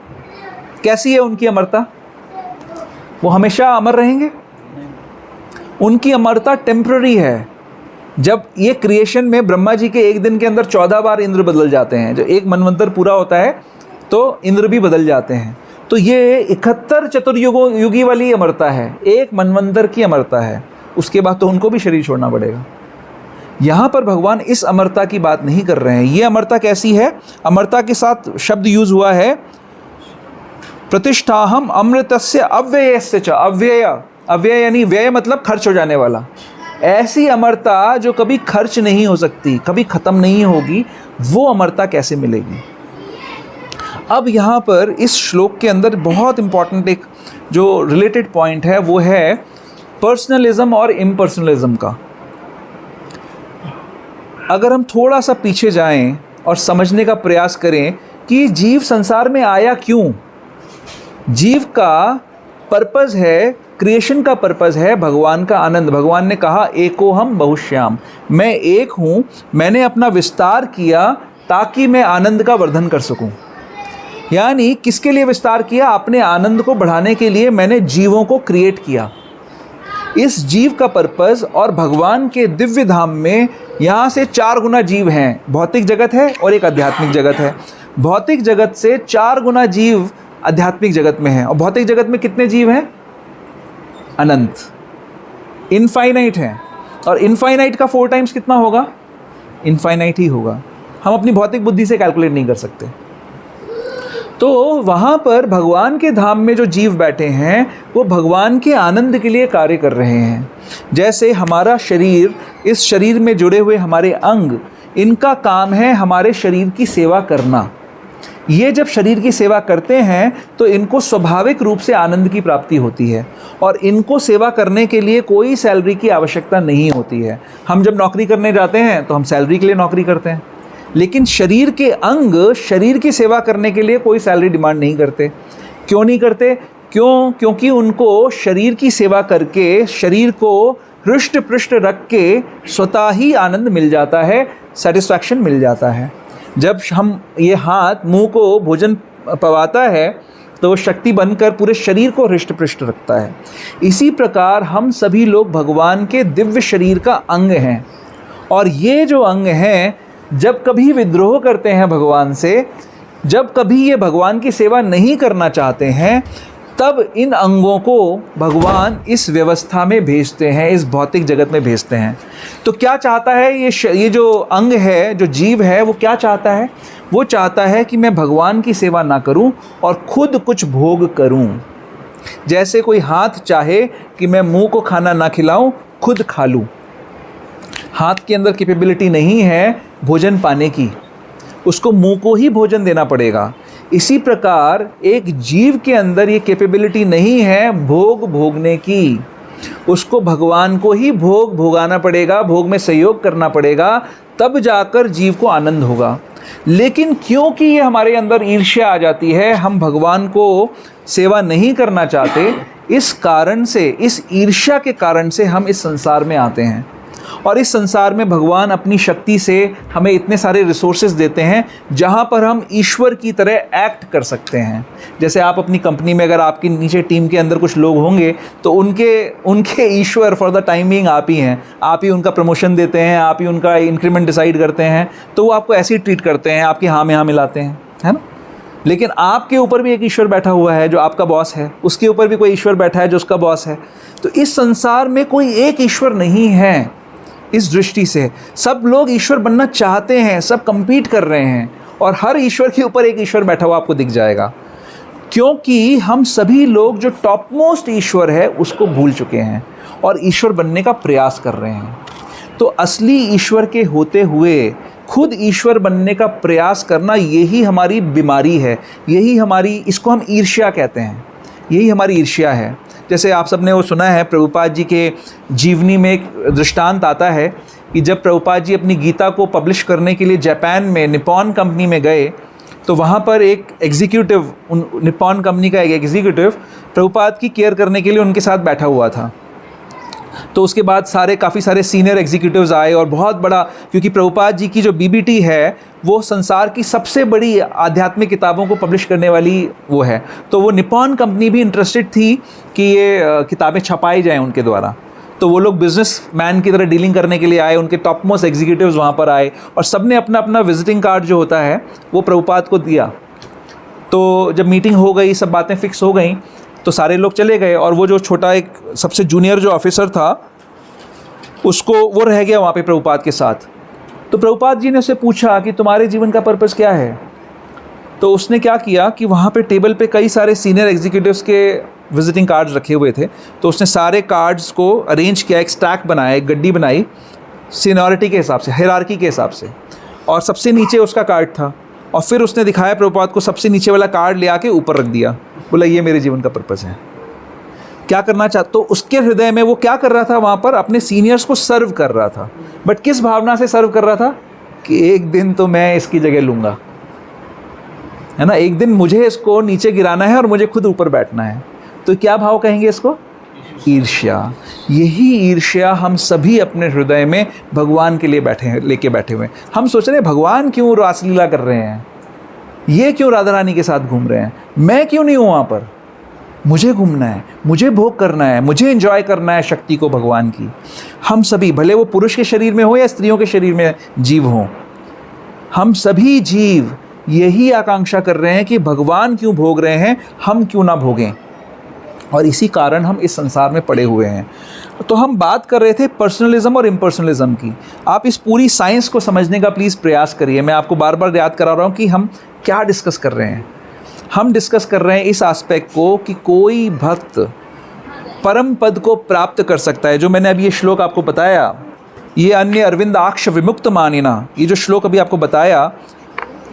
कैसी है उनकी अमरता? वो हमेशा अमर रहेंगे? उनकी अमरता टेम्पररी है। जब ये क्रिएशन में ब्रह्मा जी के एक दिन के अंदर 14 बार इंद्र बदल जाते हैं, जो एक मनवंतर पूरा होता है तो इंद्र भी बदल जाते हैं। तो ये 71 चतुर्युगी वाली अमरता है, एक मनवंतर की अमरता है। उसके बाद तो उनको भी शरीर छोड़ना पड़ेगा। यहाँ पर भगवान इस अमरता की बात नहीं कर रहे हैं। ये अमरता कैसी है? अमरता के साथ शब्द यूज हुआ है प्रतिष्ठाहम अमृतस्य अव्ययस्य च। अव्यय यानी व्यय मतलब खर्च हो जाने वाला। ऐसी अमरता जो कभी खर्च नहीं हो सकती, कभी ख़त्म नहीं होगी, वो अमरता कैसे मिलेगी? अब यहाँ पर इस श्लोक के अंदर बहुत इम्पॉर्टेंट एक जो रिलेटेड पॉइंट है वो है पर्सनलिज्म और इम्पर्सनलिज्म का। अगर हम थोड़ा सा पीछे जाएं और समझने का प्रयास करें कि जीव संसार में आया क्यों, जीव का पर्पज़ है, क्रिएशन का पर्पज़ है भगवान का आनंद। भगवान ने कहा एकोहम बहुश्याम, मैं एक हूँ, मैंने अपना विस्तार किया ताकि मैं आनंद का वर्धन कर सकूँ। यानी किसके लिए विस्तार किया? अपने आनंद को बढ़ाने के लिए मैंने जीवों को क्रिएट किया। इस जीव का पर्पज़ और भगवान के दिव्य धाम में यहाँ से 4 गुना जीव हैं। भौतिक जगत है और एक आध्यात्मिक जगत है। भौतिक जगत से 4 गुना जीव आध्यात्मिक जगत में हैं। और भौतिक जगत में कितने जीव हैं? अनंत, इनफाइनाइट है। और इनफाइनाइट का 4 टाइम्स कितना होगा? इनफाइनाइट ही होगा। हम अपनी भौतिक बुद्धि से कैलकुलेट नहीं कर सकते। तो वहाँ पर भगवान के धाम में जो जीव बैठे हैं वो भगवान के आनंद के लिए कार्य कर रहे हैं। जैसे हमारा शरीर, इस शरीर में जुड़े हुए हमारे अंग, इनका काम है हमारे शरीर की सेवा करना। ये जब शरीर की सेवा करते हैं तो इनको स्वाभाविक रूप से आनंद की प्राप्ति होती है और इनको सेवा करने के लिए कोई सैलरी की आवश्यकता नहीं होती है। हम जब नौकरी करने जाते हैं तो हम सैलरी के लिए नौकरी करते हैं, लेकिन शरीर के अंग शरीर की सेवा करने के लिए कोई सैलरी डिमांड नहीं करते। क्यों नहीं करते? क्योंकि उनको शरीर की सेवा करके शरीर को हृष्ट पृष्ठ रख के स्वतः ही आनंद मिल जाता है, सेटिस्फैक्शन मिल जाता है। जब हम ये हाथ मुंह को भोजन पवाता है तो वो शक्ति बनकर पूरे शरीर को हृष्ट पृष्ठ रखता है। इसी प्रकार हम सभी लोग भगवान के दिव्य शरीर का अंग हैं और ये जो अंग हैं जब कभी विद्रोह करते हैं भगवान से, जब कभी ये भगवान की सेवा नहीं करना चाहते हैं, तब इन अंगों को भगवान इस व्यवस्था में भेजते हैं, इस भौतिक जगत में भेजते हैं। तो क्या चाहता है ये जो अंग है, जो जीव है, वो क्या चाहता है? वो चाहता है कि मैं भगवान की सेवा ना करूं और खुद कुछ भोग करूं। जैसे कोई हाथ चाहे कि मैं मुंह को खाना ना खिलाऊं, खुद खा लूं। हाथ के अंदर कैपेबिलिटी नहीं है भोजन पाने की, उसको मुंह को ही भोजन देना पड़ेगा। इसी प्रकार एक जीव के अंदर ये कैपेबिलिटी नहीं है भोग भोगने की, उसको भगवान को ही भोग भोगाना पड़ेगा, भोग में सहयोग करना पड़ेगा, तब जाकर जीव को आनंद होगा। लेकिन क्योंकि ये हमारे अंदर ईर्ष्या आ जाती है, हम भगवान को सेवा नहीं करना चाहते, इस कारण से, इस ईर्ष्या के कारण से हम इस संसार में आते हैं। और इस संसार में भगवान अपनी शक्ति से हमें इतने सारे रिसोर्सेज देते हैं जहाँ पर हम ईश्वर की तरह एक्ट कर सकते हैं। जैसे आप अपनी कंपनी में, अगर आपकी नीचे टीम के अंदर कुछ लोग होंगे तो उनके ईश्वर फॉर द टाइम बीइंग आप ही हैं। आप ही उनका प्रमोशन देते हैं, आप ही उनका इंक्रीमेंट डिसाइड करते हैं, तो वो आपको ऐसे ही ट्रीट करते हैं, आपकी हाँ में हाँ मिलाते हैं, है ना। लेकिन आपके ऊपर भी एक ईश्वर बैठा हुआ है जो आपका बॉस है, उसके ऊपर भी कोई ईश्वर बैठा है जो उसका बॉस है। तो इस संसार में कोई एक ईश्वर नहीं है। इस दृष्टि से सब लोग ईश्वर बनना चाहते हैं, सब compete कर रहे हैं और हर ईश्वर के ऊपर एक ईश्वर बैठा हुआ आपको दिख जाएगा, क्योंकि हम सभी लोग जो टॉप मोस्ट ईश्वर है उसको भूल चुके हैं और ईश्वर बनने का प्रयास कर रहे हैं। तो असली ईश्वर के होते हुए खुद ईश्वर बनने का प्रयास करना, यही हमारी बीमारी है, यही हमारी, इसको हम ईर्ष्या कहते हैं, यही हमारी ईर्ष्या है। जैसे आप सबने वो सुना है, प्रभुपाद जी के जीवनी में एक दृष्टांत आता है कि जब प्रभुपाद जी अपनी गीता को पब्लिश करने के लिए जापान में निपॉन कंपनी में गए, तो वहाँ पर एक एग्जीक्यूटिव, निपॉन कंपनी का एक एग्जीक्यूटिव प्रभुपाद की केयर करने के लिए उनके साथ बैठा हुआ था। तो उसके बाद काफ़ी सारे सीनियर एग्जीक्यूटिव्स आए और बहुत बड़ा, क्योंकि प्रभुपाद जी की जो बीबीटी है वो संसार की सबसे बड़ी आध्यात्मिक किताबों को पब्लिश करने वाली वो है, तो वो निपॉन कंपनी भी इंटरेस्टेड थी कि ये किताबें छपाई जाएं उनके द्वारा। तो वो लोग बिजनेस मैन की तरह डीलिंग करने के लिए आए, उनके टॉप मोस्ट एग्जीक्यूटिव्स वहाँ पर आए और सब ने अपना अपना विजिटिंग कार्ड जो होता है वो प्रभुपाद को दिया। तो जब मीटिंग हो गई, सब बातें फिक्स हो गई, तो सारे लोग चले गए और वो जो छोटा एक सबसे जूनियर जो ऑफिसर था उसको, वो रह गया वहाँ पे प्रभुपाद के साथ। तो प्रभुपाद जी ने उससे पूछा कि तुम्हारे जीवन का पर्पस क्या है। तो उसने क्या किया कि वहाँ पे टेबल पे कई सारे सीनियर एग्जीक्यूटिव्स के विजिटिंग कार्ड्स रखे हुए थे, तो उसने सारे कार्ड्स को अरेंज किया, एक स्टैक बनाया, एक गड्डी बनाई सीनियरिटी के हिसाब से, हायरार्की के हिसाब से, और सबसे नीचे उसका कार्ड था। और फिर उसने दिखाया प्रभुपाद को, सबसे नीचे वाला कार्ड ले आके ऊपर रख दिया, बोला ये मेरे जीवन का पर्पस है। क्या करना चाहता, तो उसके हृदय में वो क्या कर रहा था, वहाँ पर अपने सीनियर्स को सर्व कर रहा था। बट किस भावना से सर्व कर रहा था कि एक दिन तो मैं इसकी जगह लूँगा, है ना, एक दिन मुझे इसको नीचे गिराना है और मुझे खुद ऊपर बैठना है। तो क्या भाव कहेंगे इसको? ईर्ष्या। यही ईर्ष्या हम सभी अपने हृदय में भगवान के लिए लेके बैठे हुए हैं। हम सोच रहे हैं भगवान क्यों रासलीला कर रहे हैं, ये क्यों राधा रानी के साथ घूम रहे हैं, मैं क्यों नहीं हूँ वहाँ पर, मुझे घूमना है, मुझे भोग करना है, मुझे एंजॉय करना है शक्ति को भगवान की। हम सभी, भले वो पुरुष के शरीर में हो या स्त्रियों के शरीर में जीव हों, हम सभी जीव यही आकांक्षा कर रहे हैं कि भगवान क्यों भोग रहे हैं, हम क्यों ना भोगें। और इसी कारण हम इस संसार में पड़े हुए हैं। तो हम बात कर रहे थे पर्सनलिज्म और इम्पर्सनलिज्म की। आप इस पूरी साइंस को समझने का प्लीज़ प्रयास करिए। मैं आपको बार बार याद करा रहा हूँ कि हम क्या डिस्कस कर रहे हैं। हम डिस्कस कर रहे हैं इस एस्पेक्ट को कि कोई भक्त परम पद को प्राप्त कर सकता है। जो मैंने अभी ये श्लोक आपको बताया, ये अन्य अरविंदाक्ष विमुक्त मानिना, ये जो श्लोक अभी आपको बताया,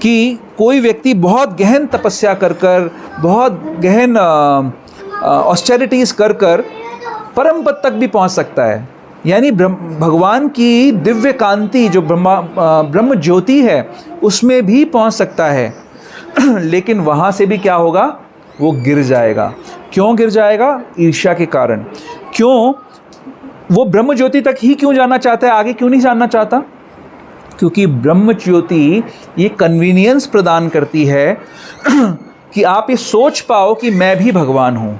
कि कोई व्यक्ति बहुत गहन तपस्या कर कर, बहुत गहन ऑस्टेरिटीज़ कर कर परम पद तक भी पहुंच सकता है। यानी भगवान की दिव्य कांति जो ब्रह्म ज्योति है उसमें भी पहुंच सकता है लेकिन वहाँ से भी क्या होगा, वो गिर जाएगा। क्यों गिर जाएगा? ईर्ष्या के कारण। क्यों? वो ब्रह्म ज्योति तक ही क्यों जाना चाहता है, आगे क्यों नहीं जानना चाहता? क्योंकि ब्रह्म ज्योति ये कन्वीनियंस प्रदान करती है कि आप ये सोच पाओ कि मैं भी भगवान हूँ।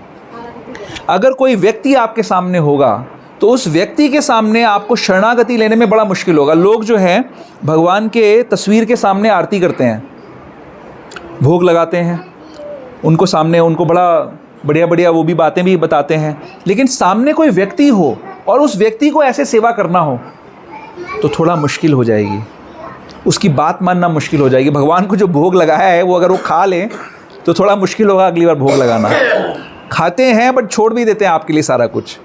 अगर कोई व्यक्ति आपके सामने होगा तो उस व्यक्ति के सामने आपको शरणागति लेने में बड़ा मुश्किल होगा। लोग जो हैं भगवान के तस्वीर के सामने आरती करते हैं, भोग लगाते हैं, उनको सामने उनको बड़ा बढ़िया बढ़िया वो भी बातें भी बताते हैं, लेकिन सामने कोई व्यक्ति हो और उस व्यक्ति को ऐसे सेवा करना हो तो थोड़ा मुश्किल हो जाएगी, उसकी बात मानना मुश्किल हो जाएगी। भगवान को जो भोग लगाया है वो अगर वो खा लें तो थोड़ा मुश्किल होगा अगली बार भोग लगाना। खाते हैं बट छोड़ भी देते हैं आपके लिए सारा कुछ,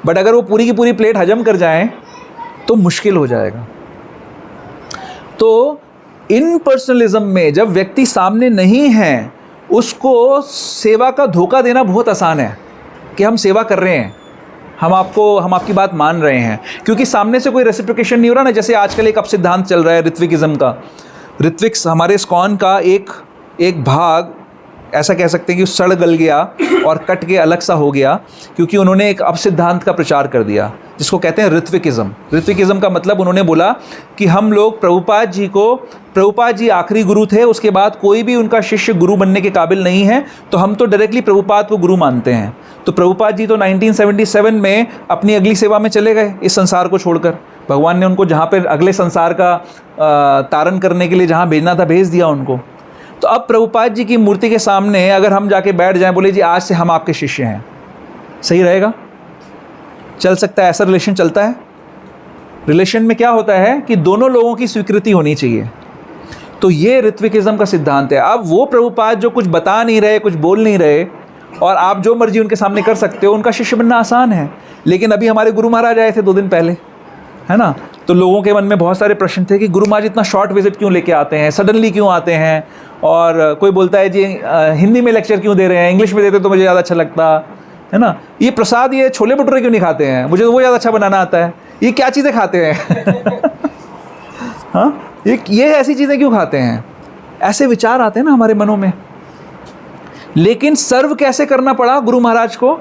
बट अगर वो पूरी की पूरी प्लेट हजम कर जाएं तो मुश्किल हो जाएगा। तो इन पर्सनलिज्म में जब व्यक्ति सामने नहीं है, उसको सेवा का धोखा देना बहुत आसान है कि हम सेवा कर रहे हैं, हम आपकी बात मान रहे हैं, क्योंकि सामने से कोई रेसिप्रोकेशन नहीं हो रहा ना। जैसे आजकल एक अपसिद्धांत चल रहा है ऋत्विकिज्म का। ऋत्विक्स हमारे इस्कॉन का एक भाग ऐसा कह सकते हैं कि सड़ गल गया और कट के अलग सा हो गया, क्योंकि उन्होंने एक अपसिद्धांत का प्रचार कर दिया जिसको कहते हैं ऋत्विकिज्म। ऋत्विकिज्म का मतलब उन्होंने बोला कि हम लोग प्रभुपाद जी आखिरी गुरु थे, उसके बाद कोई भी उनका शिष्य गुरु बनने के काबिल नहीं है, तो हम तो डायरेक्टली प्रभुपाद को गुरु मानते हैं। तो प्रभुपाद जी तो 1977 में अपनी अगली सेवा में चले गए इस संसार को छोड़कर। भगवान ने उनको जहाँ पर अगले संसार का तारण करने के लिए जहाँ भेजना था भेज दिया उनको। तो अब प्रभुपाद जी की मूर्ति के सामने अगर हम जाके बैठ जाएं, बोले जी आज से हम आपके शिष्य हैं, सही रहेगा? चल सकता है? ऐसा रिलेशन चलता है? रिलेशन में क्या होता है कि दोनों लोगों की स्वीकृति होनी चाहिए। तो ये ऋत्विकिज्म का सिद्धांत है। अब वो प्रभुपाद जो कुछ बता नहीं रहे, कुछ बोल नहीं रहे, और आप जो मर्जी उनके सामने कर सकते हो, उनका शिष्य बनना आसान है। लेकिन अभी हमारे गुरु महाराज आए थे 2 दिन पहले, है ना, तो लोगों के मन में बहुत सारे प्रश्न थे कि गुरु महाराज इतना शॉर्ट विजिट क्यों लेके आते हैं, सडनली क्यों आते हैं, और कोई बोलता है जी हिंदी में लेक्चर क्यों दे रहे हैं, इंग्लिश में देते तो मुझे ज़्यादा अच्छा लगता है ना, ये प्रसाद ये छोले भटूरे क्यों नहीं खाते हैं, मुझे तो वो ज़्यादा अच्छा बनाना आता है, ये क्या चीज़ें खाते हैं हाँ, ये ऐसी चीज़ें क्यों खाते हैं, ऐसे विचार आते हैं ना हमारे मनों में। लेकिन सर्व कैसे करना पड़ा गुरु महाराज को?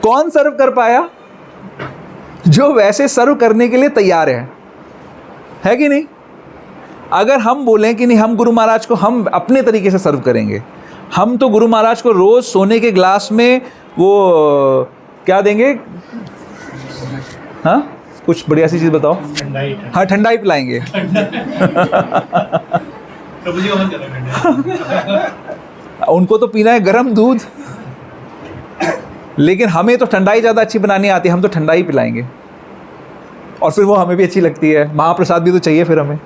कौन सर्व कर पाया? जो वैसे सर्व करने के लिए तैयार है कि नहीं? अगर हम बोलें कि नहीं, हम गुरु महाराज को हम अपने तरीके से सर्व करेंगे, हम तो गुरु महाराज को रोज सोने के ग्लास में वो क्या देंगे, हाँ कुछ बढ़िया सी चीज़ बताओ। हाँ, ठंडाई पिलाएंगे उनको तो पीना है गर्म दूध, लेकिन हमें तो ठंडाई ज़्यादा अच्छी बनानी आती है, हम तो ठंडाई पिलाएंगे और फिर वो हमें भी अच्छी लगती है, महाप्रसाद भी तो चाहिए फिर हमें।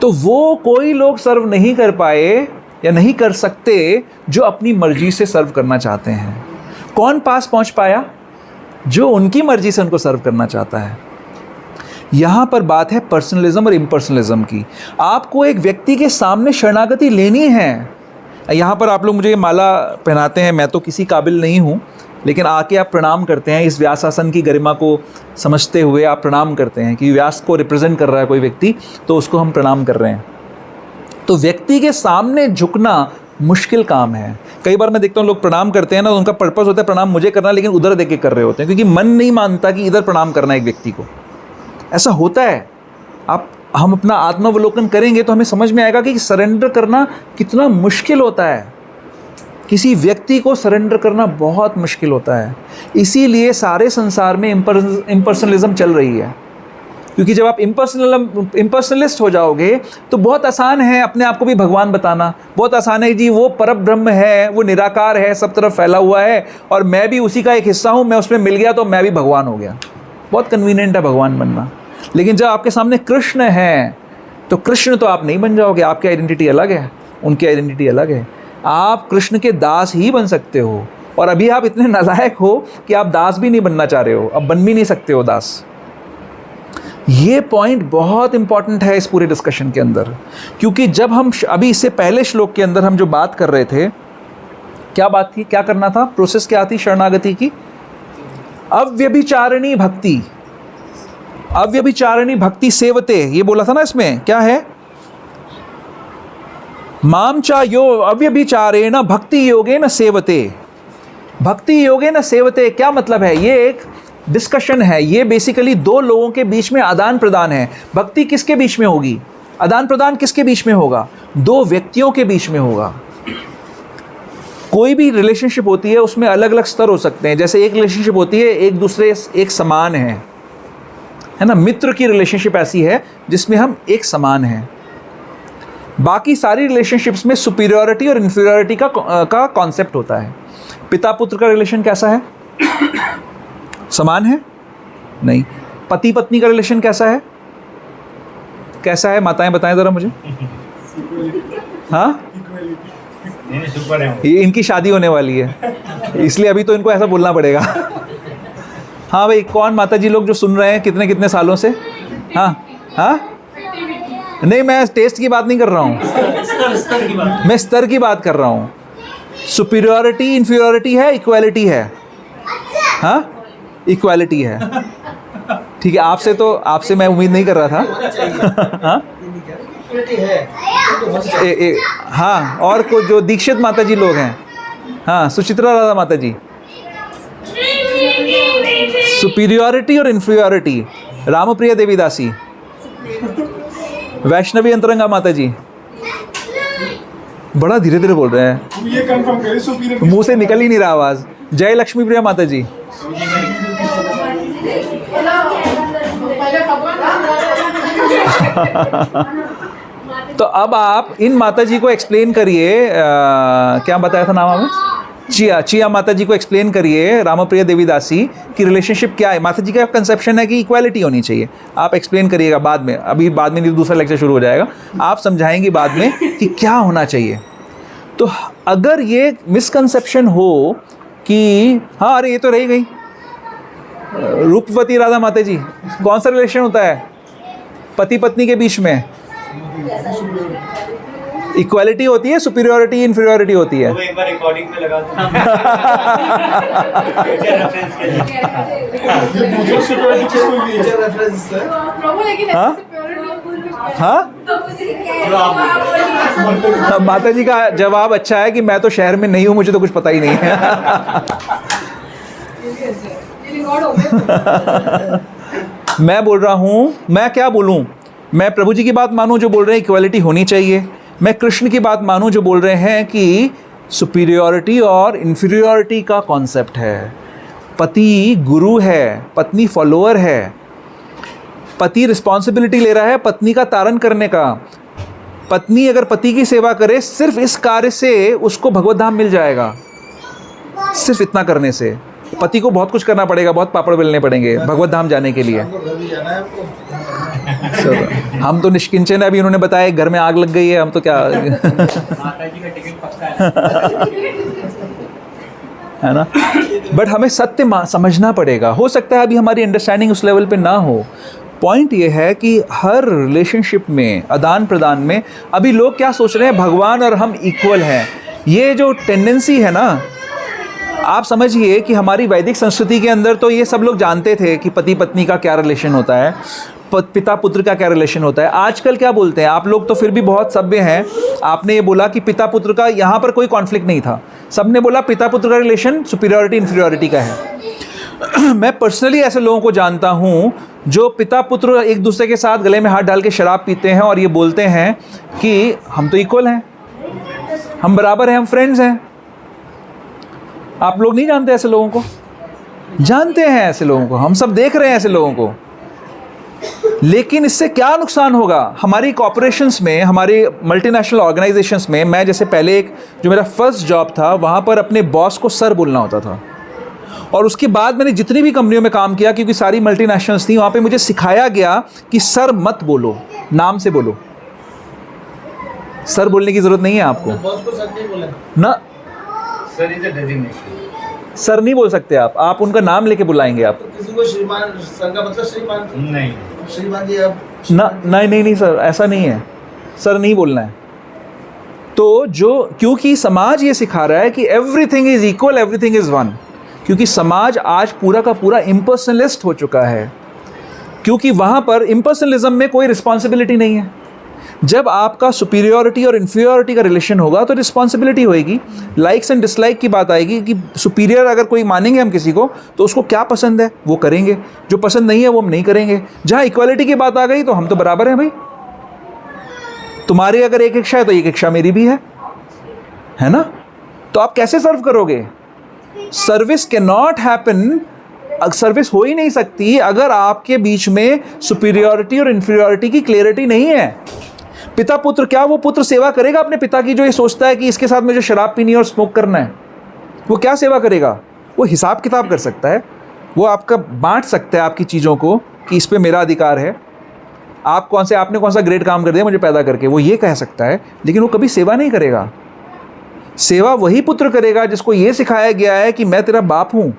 तो वो कोई लोग सर्व नहीं कर पाए या नहीं कर सकते जो अपनी मर्जी से सर्व करना चाहते हैं। कौन पास पहुंच पाया? जो उनकी मर्जी से उनको सर्व करना चाहता है। यहाँ पर बात है पर्सनलिज्म और इम्पर्सनलिज्म की। आपको एक व्यक्ति के सामने शरणागति लेनी है। यहाँ पर आप लोग मुझे ये माला पहनाते हैं, मैं तो किसी काबिल नहीं हूँ, लेकिन आके आप प्रणाम करते हैं, इस व्यासासन की गरिमा को समझते हुए आप प्रणाम करते हैं कि व्यास को रिप्रेजेंट कर रहा है कोई व्यक्ति, तो उसको हम प्रणाम कर रहे हैं। तो व्यक्ति के सामने झुकना मुश्किल काम है। कई बार मैं देखता हूँ लोग प्रणाम करते हैं ना, तो उनका पर्पस होता है प्रणाम मुझे करना, लेकिन उधर देख के कर रहे होते हैं, क्योंकि मन नहीं मानता कि इधर प्रणाम करना एक व्यक्ति को। ऐसा होता है। हम अपना आत्मावलोकन करेंगे तो हमें समझ में आएगा कि सरेंडर करना कितना मुश्किल होता है। किसी व्यक्ति को सरेंडर करना बहुत मुश्किल होता है। इसीलिए सारे संसार में इम्पर्सनलिज्म चल रही है, क्योंकि जब आप इम्पर्सनलिस्ट हो जाओगे तो बहुत आसान है अपने आप को भी भगवान बताना। बहुत आसान है जी, वो परब्रह्म है, वो निराकार है, सब तरफ फैला हुआ है और मैं भी उसी का एक हिस्सा हूँ, मैं उसमें मिल गया तो मैं भी भगवान हो गया। बहुत कन्वीनियंट है भगवान बनना। लेकिन जब आपके सामने कृष्ण है तो कृष्ण तो आप नहीं बन जाओगे, आपकी आइडेंटिटी अलग है, उनकी आइडेंटिटी अलग है। आप कृष्ण के दास ही बन सकते हो, और अभी आप इतने नालायक हो कि आप दास भी नहीं बनना चाह रहे हो, अब बन भी नहीं सकते हो दास। ये पॉइंट बहुत इंपॉर्टेंट है इस पूरे डिस्कशन के अंदर, क्योंकि जब हम अभी इससे पहले श्लोक के अंदर हम जो बात कर रहे थे, क्या बात थी, क्या करना था, प्रोसेस क्या थी शरणागति की? अव्यभिचारिणी भक्ति, अव्यभिचारिणी भक्ति सेवते, ये बोला था ना। इसमें क्या है? माम चा यो अव्यभिचारेण भक्ति योगेन सेवते, भक्ति योगेन सेवते क्या मतलब है? ये एक डिस्कशन है, ये बेसिकली दो लोगों के बीच में आदान प्रदान है। भक्ति किसके बीच में होगी? आदान प्रदान किसके बीच में होगा? दो व्यक्तियों के बीच में होगा। कोई भी रिलेशनशिप होती है उसमें अलग अलग स्तर हो सकते हैं। जैसे एक रिलेशनशिप होती है एक दूसरे एक समान है ना। मित्र की रिलेशनशिप ऐसी है जिसमें हम एक समान हैं। बाकी सारी रिलेशनशिप्स में सुपीरियरिटी और इन्फीरियरिटी का कॉन्सेप्ट होता है। पिता पुत्र का रिलेशन कैसा है? समान है? नहीं। पति पत्नी का रिलेशन कैसा है? कैसा है? माताएं बताएं ज़रा मुझे। हाँ, सुपर है। ये इनकी शादी होने वाली है, इसलिए अभी तो इनको ऐसा बोलना पड़ेगा। हाँ भाई, कौन माता जी लोग जो सुन रहे हैं कितने कितने सालों से? हाँ हाँ, नहीं मैं टेस्ट की बात नहीं कर रहा हूँ, स्तर की बात। मैं स्तर की बात कर रहा हूँ। सुपीरियरिटी इन्फीरियरिटी है, इक्वालिटी है? हाँ, इक्वालिटी है। ठीक है, आपसे मैं उम्मीद नहीं कर रहा था। हाँ हाँ, और कुछ जो दीक्षित माता जी लोग हैं, हाँ, सुचित्रा राधा माता जी। सुपीरियरिटी और इन्फीरियरिटी, रामप्रिया देवी दासी, वैष्णवी अंतरंगा माता जी। बड़ा धीरे धीरे बोल रहे हैं, ये कंफर्म करें सुपीरियर मुंह से निकल ही नहीं रहा आवाज। जय लक्ष्मी प्रिया माता जी। तो अब आप इन माता जी को एक्सप्लेन करिए, क्या बताया था नाम हमें? चिया माता जी को एक्सप्लेन करिए, रामप्रिया देवी दासी की रिलेशनशिप क्या है। माता जी का कंसेप्शन है कि इक्वालिटी होनी चाहिए। आप एक्सप्लेन करिएगा बाद में, अभी बाद में दूसरा लेक्चर शुरू हो जाएगा, आप समझाएंगे बाद में कि क्या होना चाहिए। तो अगर ये मिसकंसेप्शन हो कि हाँ अरे ये तो रह गई रूपवती राधा माता जी, कौन सा रिलेशन होता है पति पत्नी के बीच में? इक्वालिटी होती है, सुपीरियरिटी इन्फीरियरिटी होती है। वो एक बार रिकॉर्डिंग में लगा था। रेफरेंस के लिए। ये सुपीरियरिटी किसको ये रेफरेंस है। हाँ हाँ, माता जी का जवाब अच्छा है कि मैं तो शहर में नहीं हूँ, मुझे तो कुछ पता ही नहीं है। मैं बोल रहा हूँ, मैं क्या बोलूँ? मैं प्रभु जी की बात मानूँ जो बोल रहे हैं इक्वालिटी होनी चाहिए, मैं कृष्ण की बात मानूँ जो बोल रहे हैं कि सुपीरियरिटी और इन्फीरियरिटी का कॉन्सेप्ट है। पति गुरु है, पत्नी फॉलोअर है। पति रिस्पॉन्सिबिलिटी ले रहा है पत्नी का तारण करने का। पत्नी अगर पति की सेवा करे, सिर्फ इस कार्य से उसको भगवत धाम मिल जाएगा। सिर्फ इतना करने से पति को बहुत कुछ करना पड़ेगा, बहुत पापड़ बेलने पड़ेंगे भगवत धाम जाने के लिए। हम तो निष्किंचन है, अभी उन्होंने बताया घर में आग लग गई है, हम तो क्या माता जी का टिकट पक्का है ना। बट हमें सत्य समझना पड़ेगा। हो सकता है अभी हमारी अंडरस्टैंडिंग उस लेवल पे ना हो। पॉइंट ये है कि हर रिलेशनशिप में, आदान प्रदान में, अभी लोग क्या सोच रहे हैं, भगवान और हम इक्वल हैं। ये जो टेंडेंसी है ना, आप समझिए कि हमारी वैदिक संस्कृति के अंदर तो ये सब लोग जानते थे कि पति पत्नी का क्या रिलेशन होता है, पिता पुत्र का क्या रिलेशन होता है। आजकल क्या बोलते हैं आप लोग, तो फिर भी बहुत सभ्य हैं। आपने ये बोला कि पिता पुत्र का यहाँ पर कोई कॉन्फ्लिक्ट नहीं था, सबने बोला पिता पुत्र का रिलेशन सुपीरियरिटी इन्फीरियरिटी का है। मैं पर्सनली ऐसे लोगों को जानता हूँ जो पिता पुत्र एक दूसरे के साथ गले में हाथ डाल के शराब पीते हैं और ये बोलते हैं कि हम तो इक्वल हैं, हम बराबर हैं, हम फ्रेंड्स हैं। आप लोग नहीं जानते ऐसे लोगों को? जानते हैं ऐसे लोगों को, हम सब देख रहे हैं ऐसे लोगों को। लेकिन इससे क्या नुकसान होगा हमारी कॉर्पोरेशंस में, हमारे मल्टीनेशनल ऑर्गेनाइजेशंस में। मैं जैसे पहले एक जो मेरा फर्स्ट जॉब था, वहाँ पर अपने बॉस को सर बोलना होता था, और उसके बाद मैंने जितनी भी कंपनियों में काम किया, क्योंकि सारी मल्टीनेशनल्स थी, वहाँ पे मुझे सिखाया गया कि सर मत बोलो, नाम से बोलो। सर बोलने की ज़रूरत नहीं है आपको। बॉस को सर नहीं बोला ना, sir is a designation. Sir नहीं बोल सकते आप उनका नाम लेके बुलाएंगे आप। किसी को श्रीमान सर का मतलब श्रीमान नहीं श्रीमान जी अब ना नहीं सर, ऐसा नहीं है सर, नहीं बोलना है। तो जो, क्योंकि समाज ये सिखा रहा है कि everything is equal, everything is one, क्योंकि समाज आज पूरा का पूरा इम्पर्सनलिस्ट हो चुका है, क्योंकि वहाँ पर इम्पर्सनलिज्म में कोई रिस्पॉन्सिबिलिटी नहीं है। जब आपका सुपीरियरिटी और इन्फीरियरिटी का रिलेशन होगा तो रिस्पॉन्सिबिलिटी होएगी, लाइक्स एंड डिसलाइक की बात आएगी कि सुपीरियर अगर कोई मानेंगे हम किसी को तो उसको क्या पसंद है वो करेंगे, जो पसंद नहीं है वो हम नहीं करेंगे। जहाँ इक्वालिटी की बात आ गई तो हम तो बराबर हैं भाई, तुम्हारी अगर एक इच्छा है तो एक इच्छा मेरी भी है ना? तो आप कैसे सर्व करोगे? Service can not happen, service हो ही नहीं सकती अगर आपके बीच में सुपीरियरिटी और इन्फीरियरिटी की क्लियरिटी नहीं है। पिता पुत्र, क्या वो पुत्र सेवा करेगा अपने पिता की जो ये सोचता है कि इसके साथ मुझे शराब पीनी है और स्मोक करना है? वो क्या सेवा करेगा? वो हिसाब किताब कर सकता है, वो आपका बांट सकता है आपकी चीज़ों को कि इस पे मेरा अधिकार है, आपने कौन सा ग्रेट काम कर दिया मुझे पैदा करके, वो ये कह सकता है, लेकिन वो कभी सेवा नहीं करेगा। सेवा वही पुत्र करेगा जिसको ये सिखाया गया है कि मैं तेरा बाप हूँ।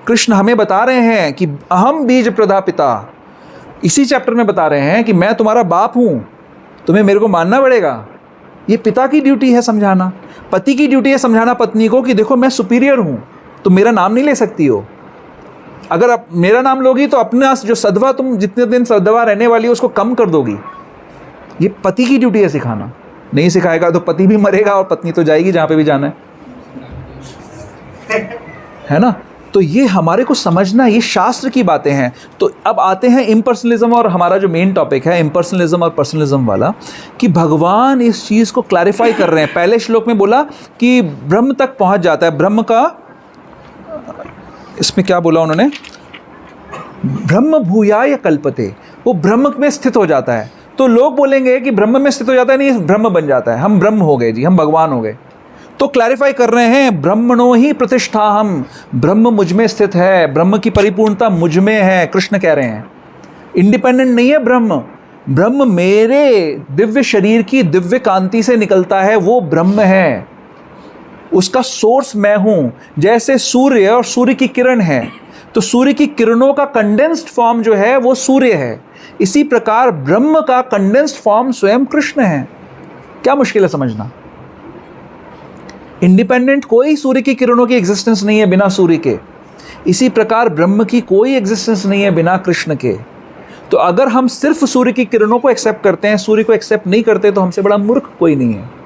कृष्ण हमें बता रहे हैं कि अहम बीज प्रदापिता, इसी चैप्टर में बता रहे हैं कि मैं तुम्हारा बाप हूँ, तुम्हें मेरे को मानना पड़ेगा। ये पिता की ड्यूटी है समझाना, पति की ड्यूटी है समझाना पत्नी को कि देखो मैं सुपीरियर हूँ, तुम मेरा नाम नहीं ले सकती हो। अगर आप मेरा नाम लोगी तो अपना जो सदवा, तुम जितने दिन सदवा रहने वाली हो उसको कम कर दोगी। ये पति की ड्यूटी है सिखाना, नहीं सिखाएगा तो पति भी मरेगा और पत्नी तो जाएगी जहाँ पे भी जाना है ना? तो ये हमारे को समझना, ये शास्त्र की बातें हैं। तो अब आते हैं इम्पर्सनलिज्म और हमारा जो मेन टॉपिक है इम्पर्सनलिज्म और पर्सनलिज्म वाला, कि भगवान इस चीज़ को क्लैरिफाई कर रहे हैं। पहले श्लोक में बोला कि ब्रह्म तक पहुंच जाता है, ब्रह्म का, इसमें क्या बोला उन्होंने, ब्रह्म भूयाय कल्पते, वो ब्रह्म में स्थित हो जाता है। तो लोग बोलेंगे कि ब्रह्म में स्थित हो जाता है, नहीं ब्रह्म बन जाता है, हम ब्रह्म हो गए जी, हम भगवान हो गए। तो क्लैरिफाई कर रहे हैं ब्रह्मणो ही प्रतिष्ठा, हम ब्रह्म मुझ में स्थित है, ब्रह्म की परिपूर्णता मुझ में है, कृष्ण कह रहे हैं। इंडिपेंडेंट नहीं है ब्रह्म, ब्रह्म मेरे दिव्य शरीर की दिव्य कांति से निकलता है, वो ब्रह्म है, उसका सोर्स मैं हूं। जैसे सूर्य और सूर्य की किरण है, तो सूर्य की किरणों का कंडेंस्ड फॉर्म जो है वो सूर्य है, इसी प्रकार ब्रह्म का कंडेंस्ड फॉर्म स्वयं कृष्ण है। क्या मुश्किल है समझना? इंडिपेंडेंट कोई सूर्य की किरणों की एग्जिस्टेंस नहीं है बिना सूर्य के, इसी प्रकार ब्रह्म की कोई एग्जिस्टेंस नहीं है बिना कृष्ण के। तो अगर हम सिर्फ सूर्य की किरणों को एक्सेप्ट करते हैं, सूर्य को एक्सेप्ट नहीं करते, तो हमसे बड़ा मूर्ख कोई नहीं है।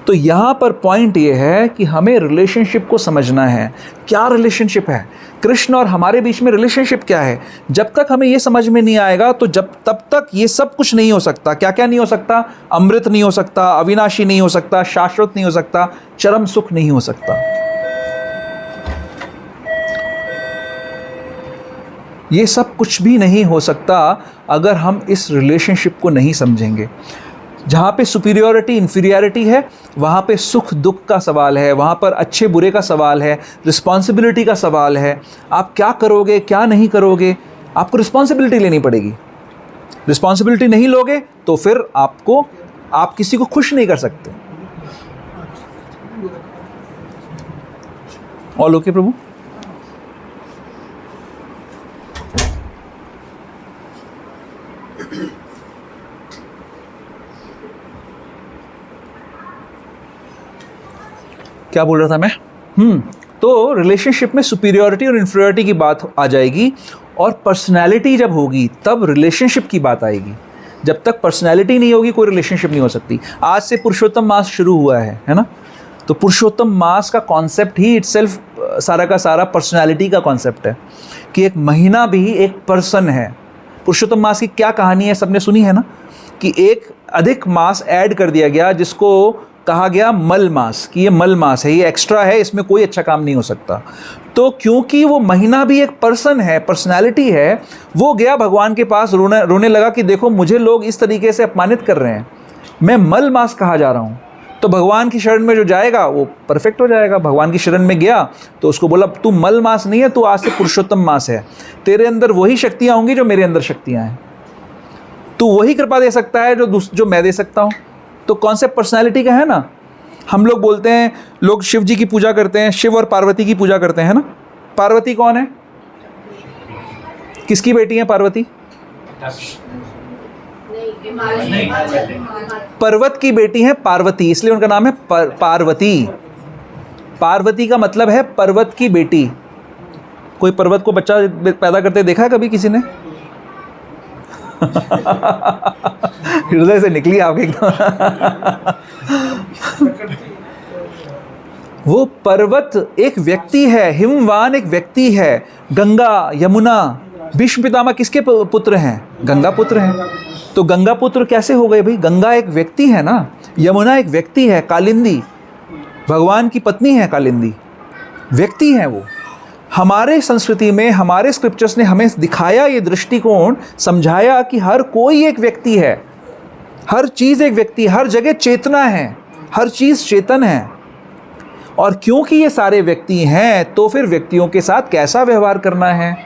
तो यहाँ पर पॉइंट ये है कि हमें रिलेशनशिप को समझना है। क्या रिलेशनशिप है? कृष्ण और हमारे बीच में रिलेशनशिप क्या है? जब तक हमें ये समझ में नहीं आएगा तो तब तक ये सब कुछ नहीं हो सकता। क्या क्या नहीं हो सकता? अमृत नहीं हो सकता, अविनाशी नहीं हो सकता, शाश्वत नहीं हो सकता, चरम सुख नहीं हो सकता। ये सब कुछ भी नहीं हो सकता अगर हम इस रिलेशनशिप को नहीं समझेंगे। जहाँ पे सुपीरियरिटी इन्फीरियरिटी है, वहाँ पे सुख दुख का सवाल है, वहाँ पर अच्छे बुरे का सवाल है, रिस्पॉन्सिबिलिटी का सवाल है। आप क्या करोगे क्या नहीं करोगे, आपको रिस्पॉन्सिबिलिटी लेनी पड़ेगी। रिस्पॉन्सिबिलिटी नहीं लोगे तो फिर आप किसी को खुश नहीं कर सकते। ऑल ओके प्रभु? क्या बोल रहा था मैं? तो रिलेशनशिप में सुपीरियरिटी और इन्फीरियरिटी की बात आ जाएगी, और पर्सनैलिटी जब होगी तब रिलेशनशिप की बात आएगी। जब तक पर्सनैलिटी नहीं होगी कोई रिलेशनशिप नहीं हो सकती। आज से पुरुषोत्तम मास शुरू हुआ है ना? तो पुरुषोत्तम मास का कॉन्सेप्ट ही इटसेल्फ सारा का सारा पर्सनैलिटी का कॉन्सेप्ट है, कि एक महीना भी एक पर्सन है। पुरुषोत्तम मास की क्या कहानी है सबने सुनी है ना, कि एक अधिक मास ऐड कर दिया गया जिसको कहा गया मल मास, कि ये मल मास है, ये एक्स्ट्रा है, इसमें कोई अच्छा काम नहीं हो सकता। तो क्योंकि वो महीना भी एक पर्सन है, पर्सनैलिटी है, वो गया भगवान के पास रोने लगा कि देखो मुझे लोग इस तरीके से अपमानित कर रहे हैं, मैं मल मास कहा जा रहा हूँ। तो भगवान की शरण में जो जाएगा वो परफेक्ट हो जाएगा। भगवान की शरण में गया तो उसको बोला तू मल मास नहीं है, तू आज से पुरुषोत्तम मास है, तेरे अंदर वही शक्तियाँ होंगी जो मेरे अंदर शक्तियाँ हैं, तू वही कृपा दे सकता है जो मैं दे सकता हूँ। तो कॉन्सेप्ट पर्सनैलिटी का है ना। हम लोग बोलते हैं, लोग शिव जी की पूजा करते हैं, शिव और पार्वती की पूजा करते हैं ना। पार्वती कौन है? किसकी बेटी है पार्वती? पर्वत की बेटी है पार्वती, इसलिए उनका नाम है पार्वती। पार्वती का मतलब है पर्वत की बेटी। कोई पर्वत को बच्चा पैदा करते देखा है कभी किसी ने? हृदय से निकली आपके एकदम। वो पर्वत एक व्यक्ति है, हिमवान एक व्यक्ति है। गंगा, यमुना, भीष्म पितामह किसके पुत्र हैं? गंगा पुत्र हैं। तो गंगा पुत्र कैसे हो गए भाई? गंगा एक व्यक्ति है ना, यमुना एक व्यक्ति है, कालिंदी भगवान की पत्नी है, कालिंदी व्यक्ति है वो। हमारे संस्कृति में, हमारे स्क्रिप्चर्स ने हमें दिखाया ये दृष्टिकोण, समझाया कि हर कोई एक व्यक्ति है, हर चीज़ एक व्यक्ति, हर जगह चेतना है, हर चीज़ चेतन है। और क्योंकि ये सारे व्यक्ति हैं तो फिर व्यक्तियों के साथ कैसा व्यवहार करना है,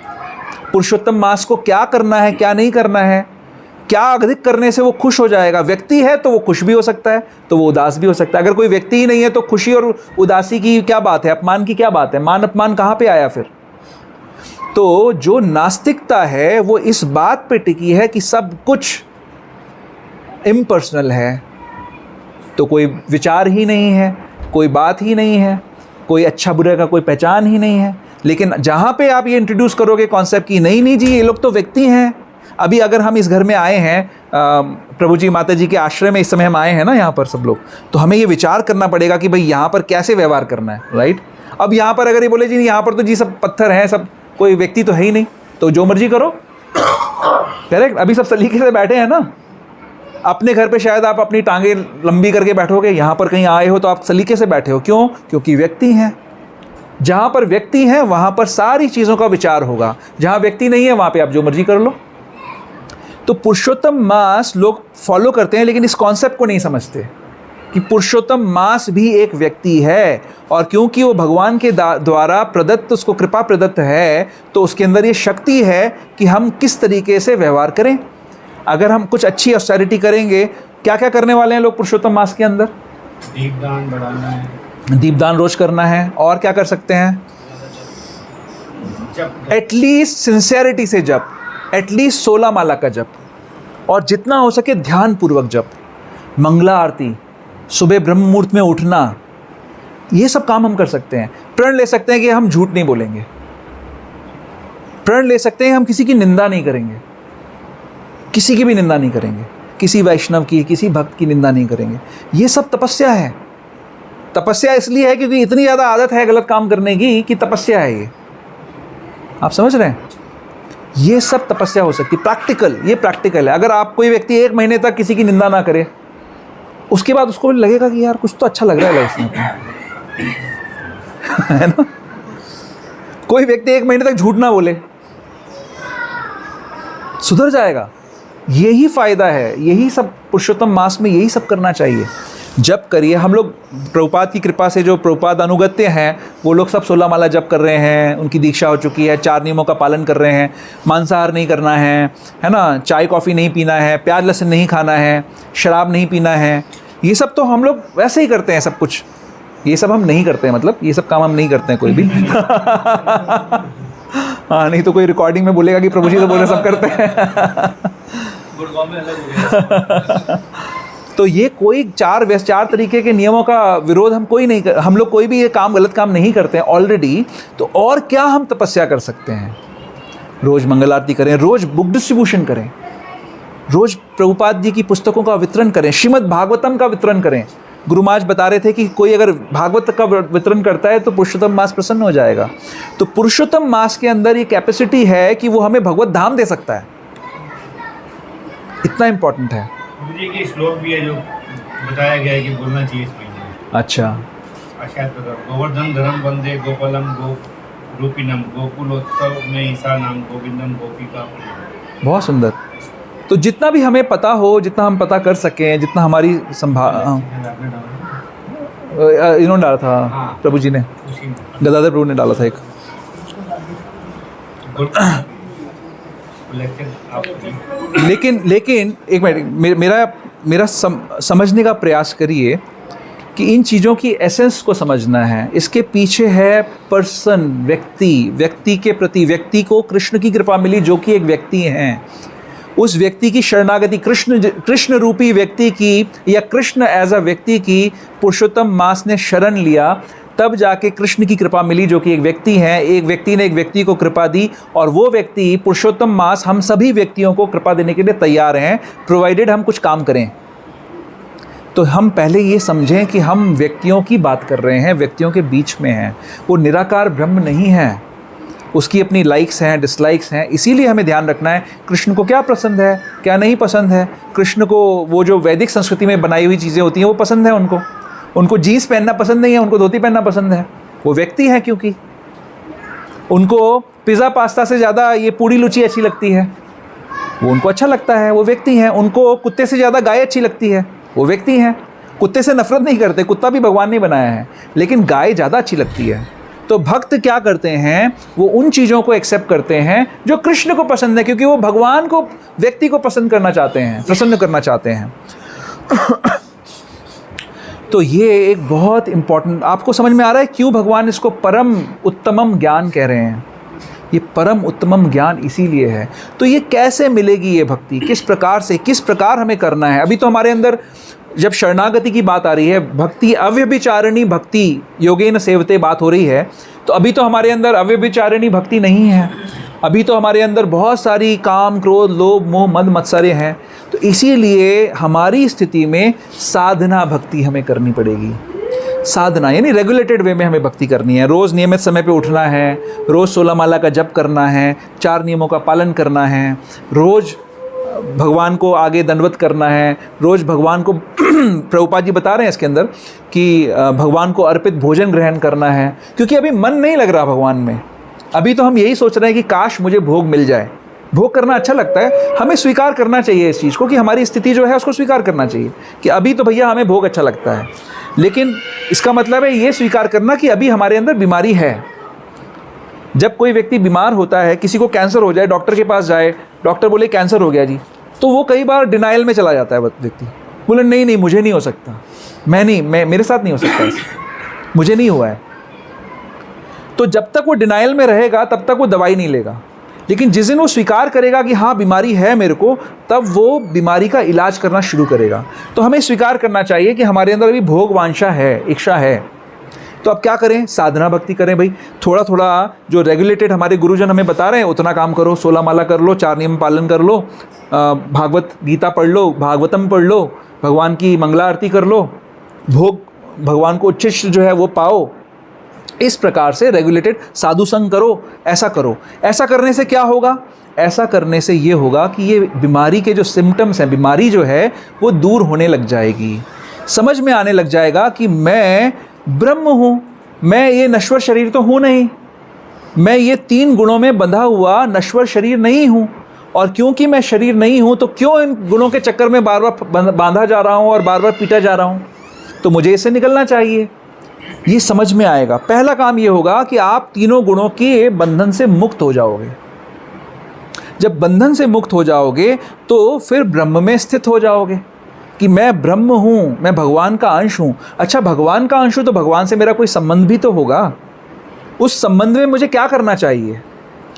पुरुषोत्तम मास को क्या करना है, क्या नहीं करना है, क्या अधिक करने से वो खुश हो जाएगा। व्यक्ति है तो वो खुश भी हो सकता है, तो वो उदास भी हो सकता है। अगर कोई व्यक्ति ही नहीं है तो खुशी और उदासी की क्या बात है, अपमान की क्या बात है, मान अपमान कहाँ पे आया फिर? तो जो नास्तिकता है वो इस बात पे टिकी है कि सब कुछ इम्पर्सनल है, तो कोई विचार ही नहीं है, कोई बात ही नहीं है, कोई अच्छा बुरे का कोई पहचान ही नहीं है। लेकिन जहाँ पे आप ये इंट्रोड्यूस करोगे कॉन्सेप्ट की नहीं नहीं जी ये लोग तो व्यक्ति हैं। अभी अगर हम इस घर में आए हैं, प्रभु जी माता जी के आश्रय में इस समय हम आए हैं ना यहाँ पर सब लोग, तो हमें ये विचार करना पड़ेगा कि भाई यहाँ पर कैसे व्यवहार करना है, राइट? अब यहाँ पर अगर ये बोले जी यहाँ पर तो जी सब पत्थर हैं, सब कोई व्यक्ति तो है ही नहीं, तो जो मर्जी करो, करेक्ट? अभी सब सलीके से बैठे हैं ना। अपने घर पे शायद आप अपनी टांगे लंबी करके बैठोगे, यहाँ पर कहीं आए हो तो आप सलीके से बैठे हो। क्यों? क्योंकि व्यक्ति हैं। जहाँ पर व्यक्ति हैं वहाँ पर सारी चीज़ों का विचार होगा, जहाँ व्यक्ति नहीं है वहाँ पे आप जो मर्जी कर लो। तो पुरुषोत्तम मास लोग फॉलो करते हैं लेकिन इस कॉन्सेप्ट को नहीं समझते कि पुरुषोत्तम मास भी एक व्यक्ति है, और क्योंकि वो भगवान के द्वारा प्रदत्त, उसको कृपा प्रदत्त है, तो उसके अंदर ये शक्ति है कि हम किस तरीके से व्यवहार करें। अगर हम कुछ अच्छी ऑस्टेरिटी करेंगे, क्या क्या करने वाले हैं लोग पुरुषोत्तम मास के अंदर? दीपदान बढ़ाना है, दीपदान रोज करना है, और क्या कर सकते हैं? एटलीस्ट सिंसेरिटी से जप, एटलीस्ट 16 माला का जप, और जितना हो सके ध्यान पूर्वक जप, मंगला आरती, सुबह ब्रह्म मुहूर्त में उठना, ये सब काम हम कर सकते हैं। प्रण ले सकते हैं कि हम झूठ नहीं बोलेंगे, प्रण ले सकते हैं हम किसी की निंदा नहीं करेंगे, किसी की भी निंदा नहीं करेंगे, किसी वैष्णव की, किसी भक्त की निंदा नहीं करेंगे। ये सब तपस्या है। तपस्या इसलिए है क्योंकि इतनी ज़्यादा आदत है गलत काम करने की कि तपस्या है ये। आप समझ रहे हैं? ये सब तपस्या हो सकती है, प्रैक्टिकल, ये प्रैक्टिकल है। अगर आप कोई व्यक्ति 1 महीने तक किसी की निंदा ना करे, उसके बाद उसको लगेगा कि यार कुछ तो अच्छा लग रहा है लाइफ में, है ना? कोई व्यक्ति 1 महीने तक झूठ ना बोले, सुधर जाएगा। यही फ़ायदा है, यही सब पुरुषोत्तम मास में यही सब करना चाहिए। जप करिए। हम लोग प्रभुपाद की कृपा से, जो प्रभुपाद अनुगत्य हैं, वो लोग सब 16 माला जप कर रहे हैं, उनकी दीक्षा हो चुकी है, 4 नियमों का पालन कर रहे हैं, मांसाहार नहीं करना है ना, चाय कॉफ़ी नहीं पीना है, प्याज लहसुन नहीं खाना है, शराब नहीं पीना है। ये सब तो हम लोग वैसे ही करते हैं सब कुछ, ये सब हम नहीं करते हैं, मतलब ये सब काम हम नहीं करते हैं कोई भी। हाँ, नहीं तो कोई रिकॉर्डिंग में बोलेगा कि प्रभु जी तो बोले सब करते हैं। गुड़गांव में अलग हो गया। तो ये कोई 4 तरीके के नियमों का विरोध हम कोई नहीं हम लोग कोई भी ये काम, गलत काम नहीं करते हैं ऑलरेडी। तो और क्या हम तपस्या कर सकते हैं? रोज़ मंगल आरती करें, रोज़ बुक डिस्ट्रीब्यूशन करें, रोज़ प्रभुपाद जी की पुस्तकों का वितरण करें, श्रीमद् भागवतम का वितरण करें। गुरु महाराज बता रहे थे कि कोई अगर भागवत का वितरण करता है तो पुरुषोत्तम मास प्रसन्न हो जाएगा। तो पुरुषोत्तम मास के अंदर ये कैपेसिटी है कि वो हमें भगवत धाम दे सकता है, इतना इम्पोर्टेंट है। मुझे एक श्लोक भी है जो बताया गया है कि बोलना चाहिए इस महीने में। अच्छा, शायद गोवर्धन धर्म वंदे गोपालम गो रूपिनम गोकुलोत्सव में ईसा नाम गोविंदम गोपिका। बहुत सुंदर। तो जितना भी हमें पता हो, जितना हम पता कर सकें, जितना हमारी इन्होंने डाला था, प्रभु जी ने, गदाधर प्रभु ने डाला था एक लेकिन एक मिनट, मेरा समझने का प्रयास करिए कि इन चीज़ों की एसेंस को समझना है। इसके पीछे है पर्सन, व्यक्ति के प्रति, व्यक्ति को कृष्ण की कृपा मिली जो कि एक व्यक्ति हैं, उस व्यक्ति की शरणागति, कृष्ण रूपी व्यक्ति की, या कृष्ण एज अ व्यक्ति की पुरुषोत्तम मास ने शरण लिया, तब जाके कृष्ण की कृपा मिली, जो कि एक व्यक्ति हैं। एक व्यक्ति ने एक व्यक्ति को कृपा दी, और वो व्यक्ति पुरुषोत्तम मास हम सभी व्यक्तियों को कृपा देने के लिए तैयार हैं, प्रोवाइडेड हम कुछ काम करें। तो हम पहले ये समझें कि हम व्यक्तियों की बात कर रहे हैं, व्यक्तियों के बीच में हैं। वो निराकार ब्रह्म नहीं है, उसकी अपनी लाइक्स हैं, डिसलाइक्स हैं। इसीलिए हमें ध्यान रखना है कृष्ण को क्या पसंद है, क्या नहीं पसंद है। कृष्ण को वो जो वैदिक संस्कृति में बनाई हुई चीज़ें होती हैं वो पसंद है उनको जीन्स पहनना पसंद नहीं है, उनको धोती पहनना पसंद है। वो व्यक्ति है, क्योंकि उनको पिज़्ज़ा पास्ता से ज़्यादा ये पूड़ी लुची अच्छी लगती है, वो उनको अच्छा लगता है, वो व्यक्ति हैं। उनको कुत्ते से ज़्यादा गाय अच्छी लगती है, वो व्यक्ति हैं। कुत्ते से नफरत नहीं करते, कुत्ता भी भगवान ने बनाया है, लेकिन गाय ज़्यादा अच्छी लगती है। तो भक्त क्या करते हैं, वो उन चीज़ों को एक्सेप्ट करते हैं जो कृष्ण को पसंद है, क्योंकि वो भगवान को, व्यक्ति को पसंद करना चाहते हैं, प्रसन्न करना चाहते हैं। तो ये एक बहुत इम्पॉर्टेंट, आपको समझ में आ रहा है क्यों भगवान इसको परम उत्तमम ज्ञान कह रहे हैं। ये परम उत्तमम ज्ञान इसीलिए है। तो ये कैसे मिलेगी ये भक्ति, किस प्रकार से, किस प्रकार हमें करना है। अभी तो हमारे अंदर जब शरणागति की बात आ रही है, भक्ति अव्यभिचारिणी भक्ति योगेन सेवते बात हो रही है, तो अभी तो हमारे अंदर अव्यभिचारिणी भक्ति नहीं है। अभी तो हमारे अंदर बहुत सारी काम, क्रोध, लोभ, मोह, मद, मत्सर्य हैं। तो इसीलिए हमारी स्थिति में साधना भक्ति हमें करनी पड़ेगी। साधना यानी रेगुलेटेड वे में हमें भक्ति करनी है। रोज़ नियमित समय पे उठना है, रोज़ 16 माला का जप करना है, 4 नियमों का पालन करना है, रोज़ भगवान को आगे दंडवत करना है, रोज़ भगवान को प्रभुपाद जी बता रहे हैं इसके अंदर कि भगवान को अर्पित भोजन ग्रहण करना है, क्योंकि अभी मन नहीं लग रहा भगवान में। अभी तो हम यही सोच रहे हैं कि काश मुझे भोग मिल जाए। भोग करना अच्छा लगता है, हमें स्वीकार करना चाहिए इस चीज़ को कि हमारी स्थिति जो है उसको स्वीकार करना चाहिए कि अभी तो भैया हमें भोग अच्छा लगता है, लेकिन इसका मतलब है ये स्वीकार करना कि अभी हमारे अंदर बीमारी है। जब कोई व्यक्ति बीमार होता है, किसी को कैंसर हो जाए, डॉक्टर के पास जाए, डॉक्टर बोले कैंसर हो गया जी, तो वो कई बार डिनाइल में चला जाता है व्यक्ति, बोले नहीं मुझे नहीं हो सकता, मैं मेरे साथ नहीं हो सकता ऐसे, मुझे नहीं हुआ है। तो जब तक वो डिनाइल में रहेगा तब तक वो दवाई नहीं लेगा, लेकिन जिस दिन वो स्वीकार करेगा कि हाँ बीमारी है मेरे को, तब वो बीमारी का इलाज करना शुरू करेगा। तो हमें स्वीकार करना चाहिए कि हमारे अंदर अभी भोग वांछा है, इच्छा है। तो अब क्या करें, साधना भक्ति करें भाई। थोड़ा थोड़ा जो रेगुलेटेड हमारे गुरुजन हमें बता रहे हैं उतना काम करो, 16 माला कर लो, 4 नियम पालन कर लो, भागवत गीता पढ़ लो, भागवतम पढ़ लो, भगवान की मंगला आरती कर लो, भोग भगवान को उच्चिष्ट जो है वो पाओ। इस प्रकार से रेगुलेटेड साधु संग करो, ऐसा करो। ऐसा करने से क्या होगा, ऐसा करने से ये होगा कि ये बीमारी के जो सिम्टम्स हैं, बीमारी जो है वो दूर होने लग जाएगी। समझ में आने लग जाएगा कि मैं ब्रह्म हूँ, मैं ये नश्वर शरीर तो हूँ नहीं, मैं ये 3 गुणों में बंधा हुआ नश्वर शरीर नहीं हूँ। और क्योंकि मैं शरीर नहीं हूँ तो क्यों इन गुणों के चक्कर में बार बार बांधा जा रहा हूँ और बार बार पीटा जा रहा हूँ। तो मुझे इससे निकलना चाहिए, ये समझ में आएगा। पहला काम ये होगा कि आप तीनों गुणों के बंधन से मुक्त हो जाओगे। जब बंधन से मुक्त हो जाओगे तो फिर ब्रह्म में स्थित हो जाओगे कि मैं ब्रह्म हूँ, मैं भगवान का अंश हूँ। अच्छा, भगवान का अंश हूँ तो भगवान से मेरा कोई संबंध भी तो होगा। उस संबंध में मुझे क्या करना चाहिए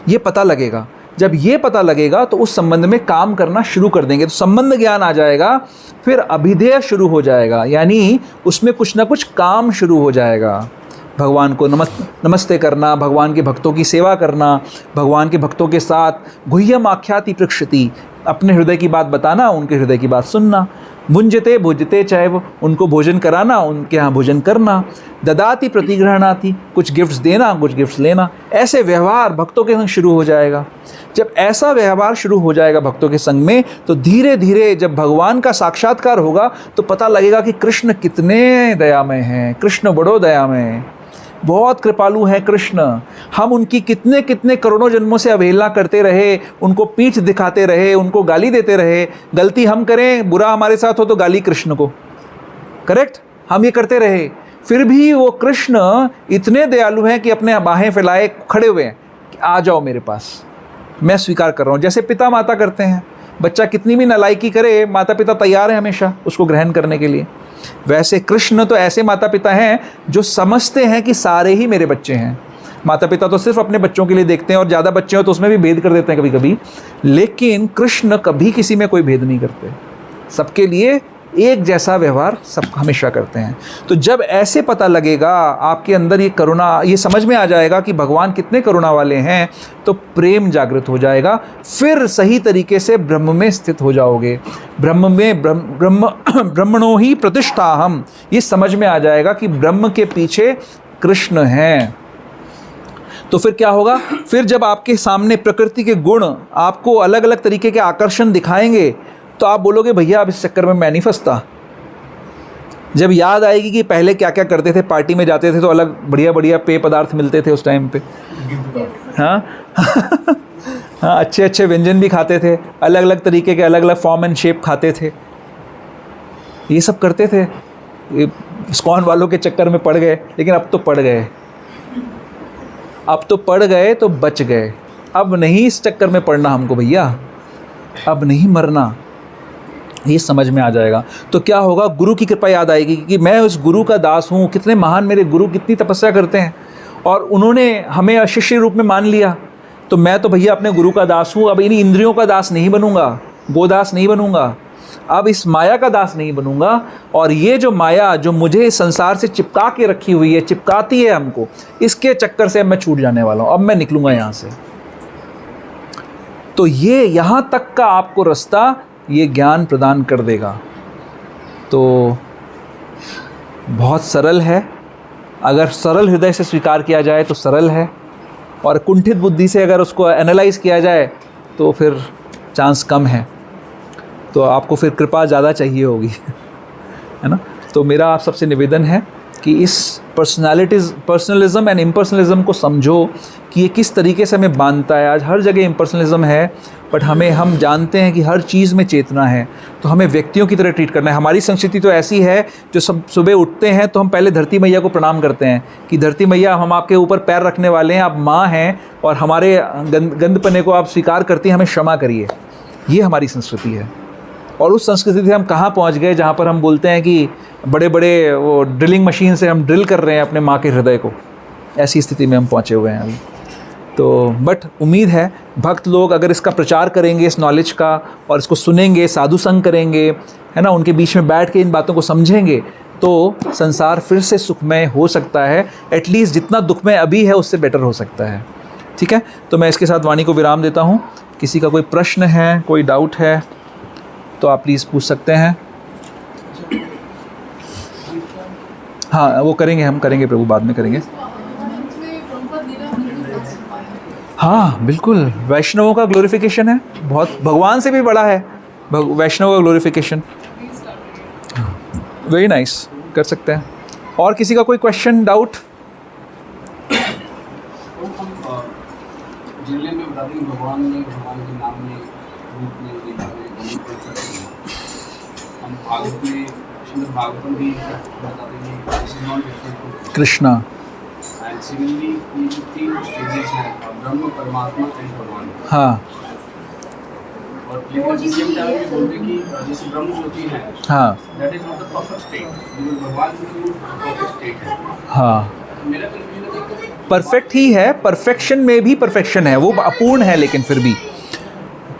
ये पता लगेगा। जब ये पता लगेगा तो उस संबंध में काम करना शुरू कर देंगे। तो संबंध ज्ञान आ जाएगा, फिर अभिधेय शुरू हो जाएगा, यानी उसमें कुछ ना कुछ काम शुरू हो जाएगा। भगवान को नमस्ते करना, भगवान के भक्तों की सेवा करना, भगवान के भक्तों के साथ गुह्यम आख्याति पृक्षति, अपने हृदय की बात बताना, उनके हृदय की बात सुनना, भुंजते भुजते चैव, उनको भोजन कराना, उनके यहाँ भोजन करना, ददाति प्रतिग्रहणाति, कुछ गिफ्ट्स देना, कुछ गिफ्ट्स लेना। ऐसे व्यवहार भक्तों के संग शुरू हो जाएगा। जब ऐसा व्यवहार शुरू हो जाएगा भक्तों के संग में, तो धीरे धीरे जब भगवान का साक्षात्कार होगा तो पता लगेगा कि कृष्ण कितने दयामय हैं, कृष्ण बड़ो दयामय हैं, बहुत कृपालु हैं कृष्ण। हम उनकी कितने कितने करोड़ों जन्मों से अवहेलना करते रहे, उनको पीठ दिखाते रहे, उनको गाली देते रहे। गलती हम करें, बुरा हमारे साथ हो तो गाली कृष्ण को, करेक्ट, हम ये करते रहे। फिर भी वो कृष्ण इतने दयालु हैं कि अपने बाहें फैलाए खड़े हुए हैं कि आ जाओ मेरे पास, मैं स्वीकार कर रहा हूँ। जैसे पिता माता करते हैं, बच्चा कितनी भी नालायकी करे, माता पिता तैयार हैं हमेशा उसको ग्रहण करने के लिए। वैसे कृष्ण तो ऐसे माता पिता हैं जो समझते हैं कि सारे ही मेरे बच्चे हैं। माता पिता तो सिर्फ अपने बच्चों के लिए देखते हैं, और ज़्यादा बच्चे हो तो उसमें भी भेद कर देते हैं कभी कभी, लेकिन कृष्ण कभी किसी में कोई भेद नहीं करते, सबके लिए एक जैसा व्यवहार सब हमेशा करते हैं। तो जब ऐसे पता लगेगा आपके अंदर ये करुणा, ये समझ में आ जाएगा कि भगवान कितने करुणा वाले हैं, तो प्रेम जागृत हो जाएगा, फिर सही तरीके से ब्रह्म में स्थित हो जाओगे। ब्रह्मणो ही प्रतिष्ठा हम, ये समझ में आ जाएगा कि ब्रह्म के पीछे कृष्ण हैं। तो फिर क्या होगा, फिर जब आपके सामने प्रकृति के गुण आपको अलग अलग तरीके के आकर्षण दिखाएंगे तो आप बोलोगे भैया अब इस चक्कर में मैं नहीं फंसता। जब याद आएगी कि पहले क्या क्या करते थे, पार्टी में जाते थे तो अलग बढ़िया बढ़िया पेय पदार्थ मिलते थे उस टाइम पे, हाँ हाँ, अच्छे अच्छे व्यंजन भी खाते थे, अलग अलग तरीके के अलग अलग फॉर्म एंड शेप खाते थे, ये सब करते थे। ये इस्कॉन वालों के चक्कर में पड़ गए, लेकिन अब तो पड़ गए, अब तो पड़ गए तो बच गए। अब नहीं इस चक्कर में पड़ना हमको भैया, अब नहीं मरना, ये समझ में आ जाएगा। तो क्या होगा, गुरु की कृपा याद आएगी कि मैं उस गुरु का दास हूँ, कितने महान मेरे गुरु कितनी तपस्या करते हैं और उन्होंने हमें शिष्य रूप में मान लिया, तो मैं तो भैया अपने गुरु का दास हूँ। अब इन इंद्रियों का दास नहीं बनूंगा, गोदास नहीं बनूंगा, अब इस माया का दास नहीं बनूंगा। और ये जो माया जो मुझे इस संसार से चिपका के रखी हुई है, चिपकाती है हमको, इसके चक्कर से अब मैं छूट जाने वाला हूँ, अब मैं निकलूंगा यहाँ से। तो ये यहाँ तक का आपको रास्ता ये ज्ञान प्रदान कर देगा। तो बहुत सरल है, अगर सरल हृदय से स्वीकार किया जाए तो सरल है, और कुंठित बुद्धि से अगर उसको एनालाइज किया जाए तो फिर चांस कम है, तो आपको फिर कृपा ज़्यादा चाहिए होगी, है ना। तो मेरा आप सबसे निवेदन है कि इस पर्सनलिज्म एंड इम्पर्सनलिज्म को समझो कि ये किस तरीके से हमें बांधता है। आज हर जगह इम्पर्सनलिज्म है, बट हम जानते हैं कि हर चीज़ में चेतना है, तो हमें व्यक्तियों की तरह ट्रीट करना है। हमारी संस्कृति तो ऐसी है, जो सब सुबह उठते हैं तो हम पहले धरती मैया को प्रणाम करते हैं कि धरती मैया हम आपके ऊपर पैर रखने वाले हैं, आप माँ हैं और हमारे गंदपने को आप स्वीकार करती हैं, हमें क्षमा करिए। ये हमारी संस्कृति है। और उस संस्कृति से हम कहाँ पहुँच गए, जहाँ पर हम बोलते हैं कि बड़े बड़े वो ड्रिलिंग मशीन से हम ड्रिल कर रहे हैं अपने माँ के हृदय को। ऐसी स्थिति में हम पहुँचे हुए हैं अभी। तो बट उम्मीद है भक्त लोग अगर इसका प्रचार करेंगे, इस नॉलेज का, और इसको सुनेंगे, साधु संग करेंगे, है ना, उनके बीच में बैठ के इन बातों को समझेंगे, तो संसार फिर से सुखमय हो सकता है। एटलीस्ट जितना दुखमय अभी है उससे बेटर हो सकता है। ठीक है, तो मैं इसके साथ वाणी को विराम देता हूँ। किसी का कोई प्रश्न है, कोई डाउट है तो आप प्लीज़ पूछ सकते हैं। हाँ, वो करेंगे, हम करेंगे प्रभु, बाद में करेंगे। हाँ बिल्कुल, वैष्णवों का ग्लोरिफिकेशन है, बहुत भगवान से भी बड़ा है वैष्णव का ग्लोरिफिकेशन। वेरी नाइस, कर सकते हैं। और किसी का कोई क्वेश्चन, डाउट? जिले में बता दें भगवान के नाम में, रूप में, हम भागवत में, श्रीमद् भागवतम भी बता देंगे कृष्णा। एंड सिमिलरली ये जो तीन स्टेजेस हैं, ब्रह्म, परमात्मा एंड भगवान। हाँ, और लेकिन जिसे हम टाइम में बोलते हैं कि जैसे ब्रह्म ज्योति है, हाँ, that is not the perfect state, because भगवान की परफेक्ट स्टेट है। हाँ, मेरा कंफ्यूजन है कि परफेक्ट ही है, परफेक्शन में भी परफेक्शन है, वो अपूर्ण है, लेकिन फिर भी,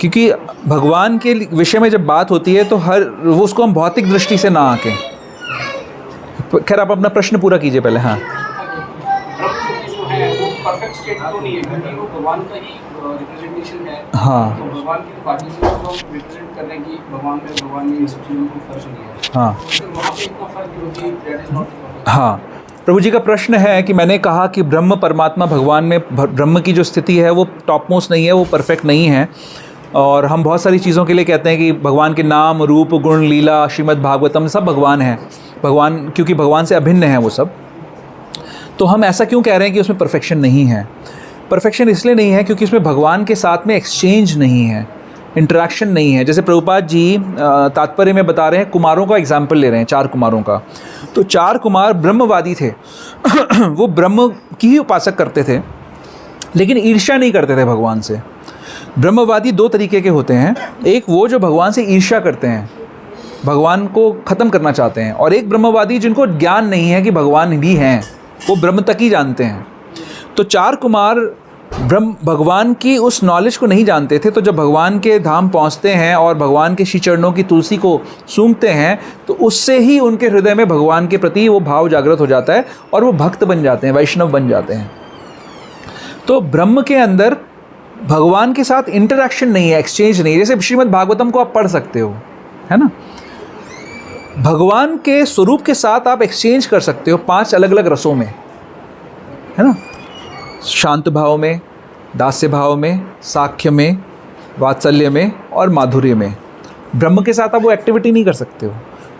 क्योंकि भगवान के विषय में जब बात होती है तो वो उसको हम भौतिक दृष्टि से ना आके। खैर, आप अपना प्रश्न पूरा कीजिए पहले। हाँ, परफेक्ट स्टेट तो नहीं है, क्योंकि वो भगवान का ही रिप्रेजेंटेशन है। हाँ, तो भगवान की बाकी चीज़ों को हम रिप्रेजेंट कर रहे हैं कि भगवान में इन सब चीज़ों को फर्क नहीं है। हाँ, तो वहाँ पे इतना फर्क क्यों कि दैट इज नॉट। हाँ, प्रभु जी का प्रश्न है कि मैंने कहा कि ब्रह्म, परमात्मा, भगवान में ब्रह्म की जो स्थिति है वो टॉप मोस्ट नहीं है, वो परफेक्ट नहीं है। और हम बहुत सारी चीज़ों के लिए कहते हैं कि भगवान के नाम, रूप, गुण, लीला, श्रीमद् भागवतम सब भगवान है, भगवान, क्योंकि भगवान से अभिन्न है वो सब। तो हम ऐसा क्यों कह रहे हैं कि उसमें परफेक्शन नहीं है? परफेक्शन इसलिए नहीं है क्योंकि उसमें भगवान के साथ में एक्सचेंज नहीं है, इंटरेक्शन नहीं है। जैसे प्रभुपाद जी तात्पर्य में बता रहे हैं, कुमारों का एग्जाम्पल ले रहे हैं, 4 कुमारों का। तो 4 कुमार ब्रह्मवादी थे वो ब्रह्म की ही उपासक करते थे, लेकिन ईर्ष्या नहीं करते थे भगवान से। ब्रह्मवादी 2 तरीके के होते हैं, एक वो जो भगवान से ईर्ष्या करते हैं, भगवान को ख़त्म करना चाहते हैं, और एक ब्रह्मवादी जिनको ज्ञान नहीं है कि भगवान भी हैं, वो ब्रह्म तक ही जानते हैं। तो 4 कुमार ब्रह्म भगवान की उस नॉलेज को नहीं जानते थे, तो जब भगवान के धाम पहुंचते हैं और भगवान के श्री चरणों की तुलसी को सूंघते हैं तो उससे ही उनके हृदय में भगवान के प्रति वो भाव जागृत हो जाता है और वो भक्त बन जाते हैं, वैष्णव बन जाते हैं। तो ब्रह्म के अंदर भगवान के साथ इंटरेक्शन नहीं है, एक्सचेंज नहीं है। जैसे श्रीमद् भागवतम को आप पढ़ सकते हो, है ना, भगवान के स्वरूप के साथ आप एक्सचेंज कर सकते हो 5 अलग अलग रसों में, है ना, शांत भाव में, दास्य भाव में, साख्य में, वात्सल्य में और माधुर्य में। ब्रह्म के साथ आप वो एक्टिविटी नहीं कर सकते हो।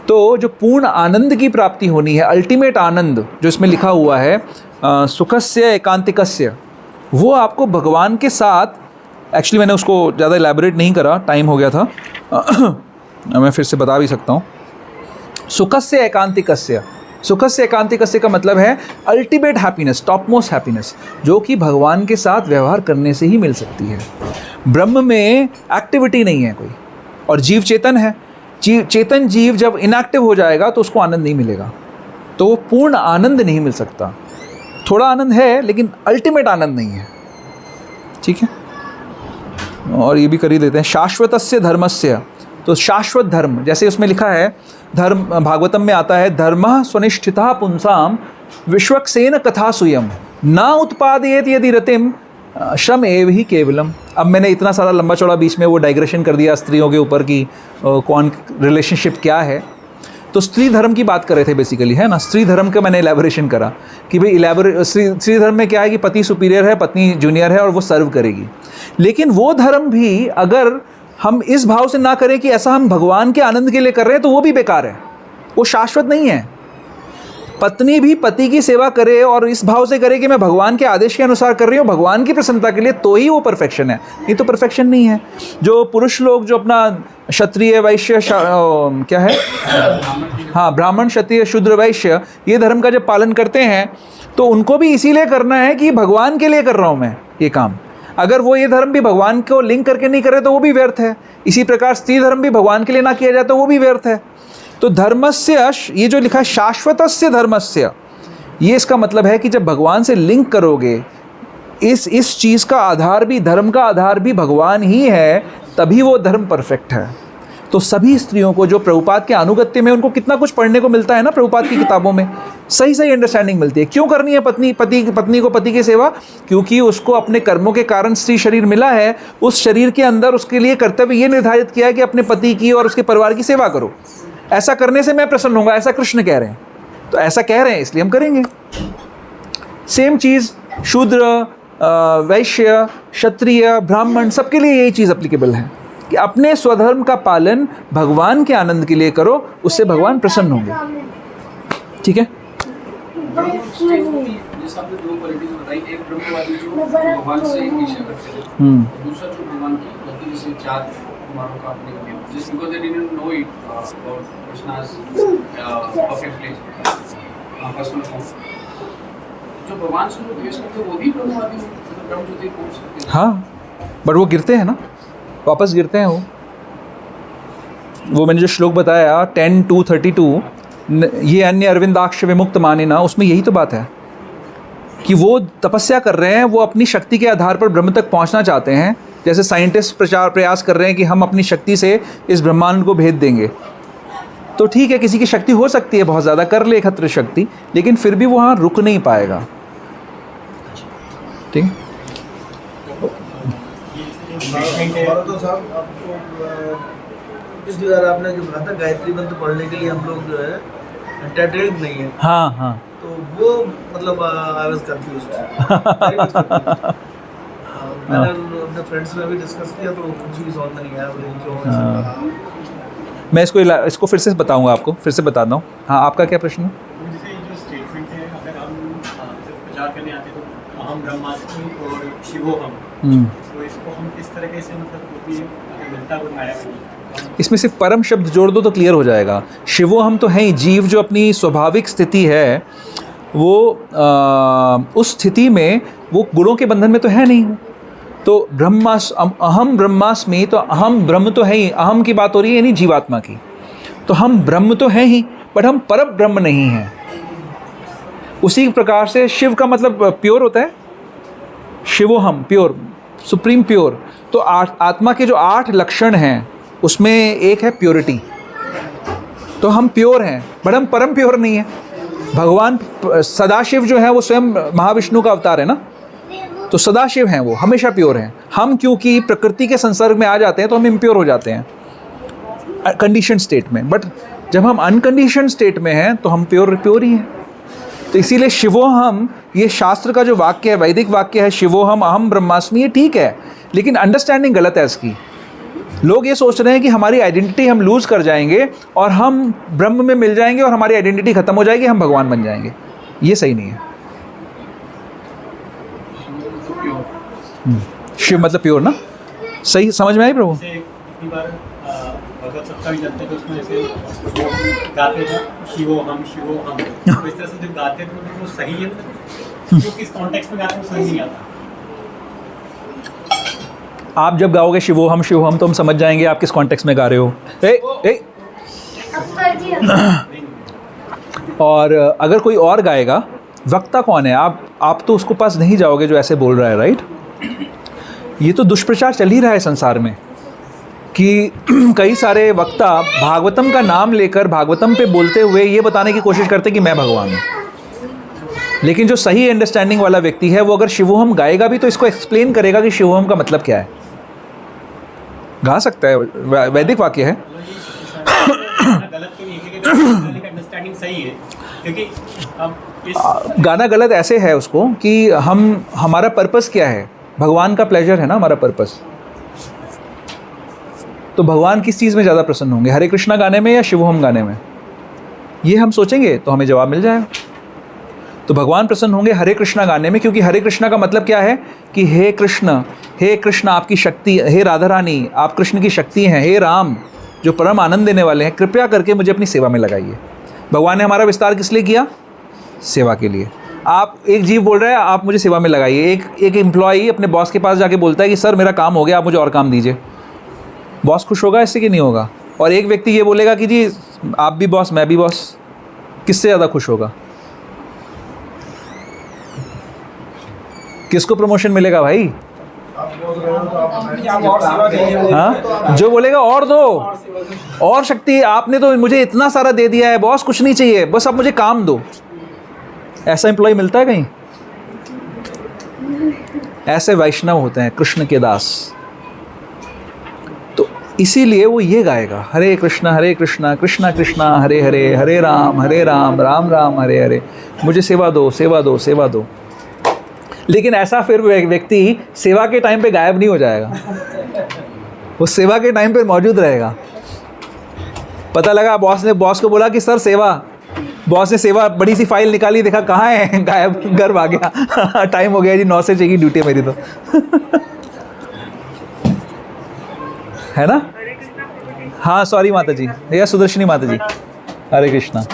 तो जो पूर्ण आनंद की प्राप्ति होनी है, अल्टीमेट आनंद जो इसमें लिखा हुआ है, सुखस्य एकांतिकस्य, वो आपको भगवान के साथ, एक्चुअली मैंने उसको ज़्यादा इलैबोरेट नहीं करा, टाइम हो गया था, मैं फिर से बता भी सकता हूँ। सुखस्य एकांतिकस्य, सुखस्य एकांतिकस्य का मतलब है ultimate happiness, top most happiness, जो कि भगवान के साथ व्यवहार करने से ही मिल सकती है। ब्रह्म में एक्टिविटी नहीं है कोई, और जीव चेतन है। चेतन जीव जब इनएक्टिव हो जाएगा तो उसको आनंद नहीं मिलेगा, तो वो पूर्ण आनंद नहीं मिल सकता। थोड़ा आनंद है लेकिन अल्टीमेट आनंद नहीं है, ठीक है। और ये भी कर ही देते हैं, शाश्वतस्य धर्मस्य, तो शाश्वत धर्म, जैसे उसमें लिखा है, धर्म भागवतम में आता है, धर्मः स्वनिष्ठितः पुंसाम विश्वक्सेन कथा सुयम न उत्पादयेत यदि रतिम श्रम एव ही केवलम। अब मैंने इतना सारा लंबा चौड़ा बीच में वो डाइग्रेशन कर दिया स्त्रियों के ऊपर कि कौन रिलेशनशिप क्या है। तो स्त्री धर्म की बात कर रहे थे बेसिकली, है ना। स्त्री धर्म का मैंने इलेबोरेशन करा कि भाई स्त्री धर्म में क्या है कि पति सुपीरियर है, पत्नी जूनियर है और वो सर्व करेगी। लेकिन वो धर्म भी अगर हम इस भाव से ना करें कि ऐसा हम भगवान के आनंद के लिए कर रहे हैं तो वो भी बेकार है, वो शाश्वत नहीं है। पत्नी भी पति की सेवा करे और इस भाव से करे कि मैं भगवान के आदेश के अनुसार कर रही हूँ, भगवान की प्रसन्नता के लिए, तो ही वो परफेक्शन है, नहीं तो परफेक्शन नहीं है। जो पुरुष लोग जो अपना क्षत्रिय वैश्य क्या है, हाँ, ब्राह्मण क्षत्रिय शूद्र वैश्य, ये धर्म का जब पालन करते हैं तो उनको भी इसीलिए करना है कि भगवान के लिए कर रहा हूँ मैं ये काम। अगर वो ये धर्म भी भगवान को लिंक करके नहीं करे तो वो भी व्यर्थ है। इसी प्रकार स्त्री धर्म भी भगवान के लिए ना किया जाए तो वो भी व्यर्थ है। तो धर्मस्य, ये जो लिखा है शाश्वतस्य धर्मस्य, ये इसका मतलब है कि जब भगवान से लिंक करोगे, इस चीज़ का आधार भी, धर्म का आधार भी भगवान ही है, तभी वो धर्म परफेक्ट है। तो सभी स्त्रियों को जो प्रभुपाद के अनुगत्य में, उनको कितना कुछ पढ़ने को मिलता है ना प्रभुपाद की किताबों में, सही सही अंडरस्टैंडिंग मिलती है। क्यों करनी है पत्नी को पति की सेवा? क्योंकि उसको अपने कर्मों के कारण स्त्री शरीर मिला है, उस शरीर के अंदर उसके लिए कर्तव्य ये निर्धारित किया है कि अपने पति की और उसके परिवार की सेवा करो। ऐसा करने से मैं प्रसन्न होऊंगा, ऐसा कृष्ण कह रहे हैं, तो ऐसा कह रहे हैं इसलिए हम करेंगे। सेम चीज़ शूद्र, वैश्य, क्षत्रिय, ब्राह्मण, सबके लिए यही चीज़ अप्लीकेबल है कि अपने स्वधर्म का पालन भगवान के आनंद के लिए करो, उससे भगवान प्रसन्न होंगे। ठीक है। जैसे आपने 2 क्वालिटीज बताई, एक ब्रह्मवादी जो भगवान से ईर्ष्या करते हैं, दूसरा जो भगवान की भक्ति, जैसे 4 कुमारों का आपने कहा, just because they didn't know it about Krishna's perfect place, personal form, जो भगवान से जो द्वेष करते हैं वो भी ब्रह्मवादी हैं, मतलब ब्रह्म ज्योति पहुंच सकते हैं। हाँ, बट वो गिरते हैं ना, वापस गिरते हैं वो मैंने जो श्लोक बताया 10:232, ये अन्य अरविंदाक्ष विमुक्त माने ना, उसमें यही तो बात है कि वो तपस्या कर रहे हैं, वो अपनी शक्ति के आधार पर ब्रह्म तक पहुंचना चाहते हैं। जैसे साइंटिस्ट प्रयास कर रहे हैं कि हम अपनी शक्ति से इस ब्रह्मांड को भेद देंगे, तो ठीक है, किसी की शक्ति हो सकती है बहुत ज़्यादा, कर ले एकत्र शक्ति, लेकिन फिर भी वो वहाँ रुक नहीं पाएगा। ठीक है। तो साहब, आपको पिछली बार आपने जो कहा था गायत्री मंत्र पढ़ने के लिए हम लोग जो है एंटरटेन्ड नहीं है, हाँ हाँ, तो वो मतलब आई वाज कंफ्यूज्ड। मैंने अपने फ्रेंड्स में भी डिस्कस किया तो कुछ भी समझ में नहीं आया, बोले क्यों। मैं इसको फिर से बताऊंगा, आपको फिर से बताता हूँ। हाँ, आपका क्या प्रश्न है? जैसे ये जो स्टेटमेंट है, अगर हम सिर्फ प्रचार करने आते तो अहम ब्रह्मास्मि और शिवोहम, तो इसको हम किस तरीके से मतलब मिलता बनाया? इसमें सिर्फ परम शब्द जोड़ दो तो क्लियर हो जाएगा। शिवो हम तो हैं ही, जीव जो अपनी स्वाभाविक स्थिति है वो उस स्थिति में वो गुणों के बंधन में तो है नहीं। तो अहम ब्रह्मास्मि, तो अहम ब्रह्म तो है ही, अहम की बात हो रही है यानी जीवात्मा की, तो हम ब्रह्म तो हैं ही, बट हम पर ब्रह्म नहीं हैं। उसी प्रकार से शिव का मतलब प्योर होता है, शिवोहम प्योर, सुप्रीम प्योर। तो आत्मा के जो 8 लक्षण हैं उसमें एक है प्योरिटी। तो हम प्योर हैं बट हम परम प्योर नहीं है। भगवान सदाशिव जो है वो स्वयं महाविष्णु का अवतार है ना, तो सदाशिव हैं, वो हमेशा प्योर हैं। हम क्योंकि प्रकृति के संसर्ग में आ जाते हैं तो हम इम्प्योर हो जाते हैं कंडीशन स्टेट में, बट जब हम अनकंडीशन स्टेट में हैं तो हम प्योर ही हैं। तो इसीलिए शिवोहम, ये शास्त्र का जो वाक्य है, वैदिक वाक्य है शिवोहम अहम ब्रह्मास्मि, ये ठीक है, लेकिन अंडरस्टैंडिंग गलत है इसकी। लोग ये सोच रहे हैं कि हमारी आइडेंटिटी हम लूज़ कर जाएंगे और हम ब्रह्म में मिल जाएंगे और हमारी आइडेंटिटी खत्म हो जाएगी, हम भगवान बन जाएंगे। ये सही नहीं है। शिव मतलब प्योर ना, सही समझ में आई प्रभु? जैसे कितनी बार भगवत सप्ताह भी चलते थे, उसमें जैसे गाते थे शिवो हम तो इस तरह से जब गाते थे तो वो सही है, जो किस कॉन्टेक्स्ट में गाते हैं वो समझ नहीं आता। आप जब गाओगे शिवोहम शिवोहम तो हम समझ जाएंगे आप किस कॉन्टेक्स्ट में गा रहे हो। और अगर कोई और गाएगा, वक्ता कौन है? आप तो उसको पास नहीं जाओगे जो ऐसे बोल रहा है, राइट? ये तो दुष्प्रचार चल ही रहा है संसार में कि कई सारे वक्ता भागवतम का नाम लेकर भागवतम पे बोलते हुए ये बताने की कोशिश करते कि मैं भगवान हूँ। लेकिन जो सही अंडरस्टैंडिंग वाला व्यक्ति है वो अगर शिवोहम गाएगा भी तो इसको एक्सप्लेन करेगा कि शिवोहम का मतलब क्या है। गा सकता है, वैदिक वाक्य है। गलत तो नहीं है, क्योंकि अंडरस्टैंडिंग सही है, क्योंकि अब गाना गलत ऐसे है उसको कि हमारा पर्पस क्या है? भगवान का प्लेजर है ना हमारा पर्पस। तो भगवान किस चीज़ में ज़्यादा प्रसन्न होंगे, हरे कृष्णा गाने में या शिवोहम गाने में? ये हम सोचेंगे तो हमें जवाब मिल जाएगा। तो भगवान प्रसन्न होंगे हरे कृष्णा गाने में, क्योंकि हरे कृष्णा का मतलब क्या है कि हे कृष्ण आपकी शक्ति, हे राधा रानी आप कृष्ण की शक्ति हैं, हे राम जो परम आनंद देने वाले हैं, कृपया करके मुझे अपनी सेवा में लगाइए। भगवान ने हमारा विस्तार किस लिए किया? सेवा के लिए। आप एक जीव बोल रहा है आप मुझे सेवा में लगाइए। एक एम्प्लॉई अपने बॉस के पास जाके बोलता है कि सर मेरा काम हो गया, आप मुझे और काम दीजिए। बॉस खुश होगा इससे कि नहीं होगा? और एक व्यक्ति ये बोलेगा कि जी आप भी बॉस मैं भी बॉस, किससे ज़्यादा खुश होगा? किसको प्रमोशन मिलेगा भाई? हाँ, जो बोलेगा और दो, और शक्ति, आपने तो मुझे इतना सारा दे दिया है बॉस, कुछ नहीं चाहिए, बस अब मुझे काम दो। ऐसा एम्प्लॉय मिलता है कहीं? ऐसे वैष्णव होते हैं कृष्ण के दास। तो इसीलिए वो ये गाएगा हरे कृष्णा कृष्णा कृष्णा हरे हरे, हरे राम राम राम हरे हरे, मुझे सेवा दो सेवा दो सेवा दो। लेकिन ऐसा फिर व्यक्ति सेवा के टाइम पे गायब नहीं हो जाएगा, वो सेवा के टाइम पे मौजूद रहेगा। पता लगा बॉस को बोला कि सर सेवा, बॉस ने सेवा बड़ी सी फाइल निकाली, देखा कहाँ है, गायब, घर आ गया। टाइम हो गया जी, 9 से चाहिए ड्यूटी मेरी तो। है ना? हाँ सॉरी माता जी, या सुदर्शनी माता जी, हरे कृष्णा।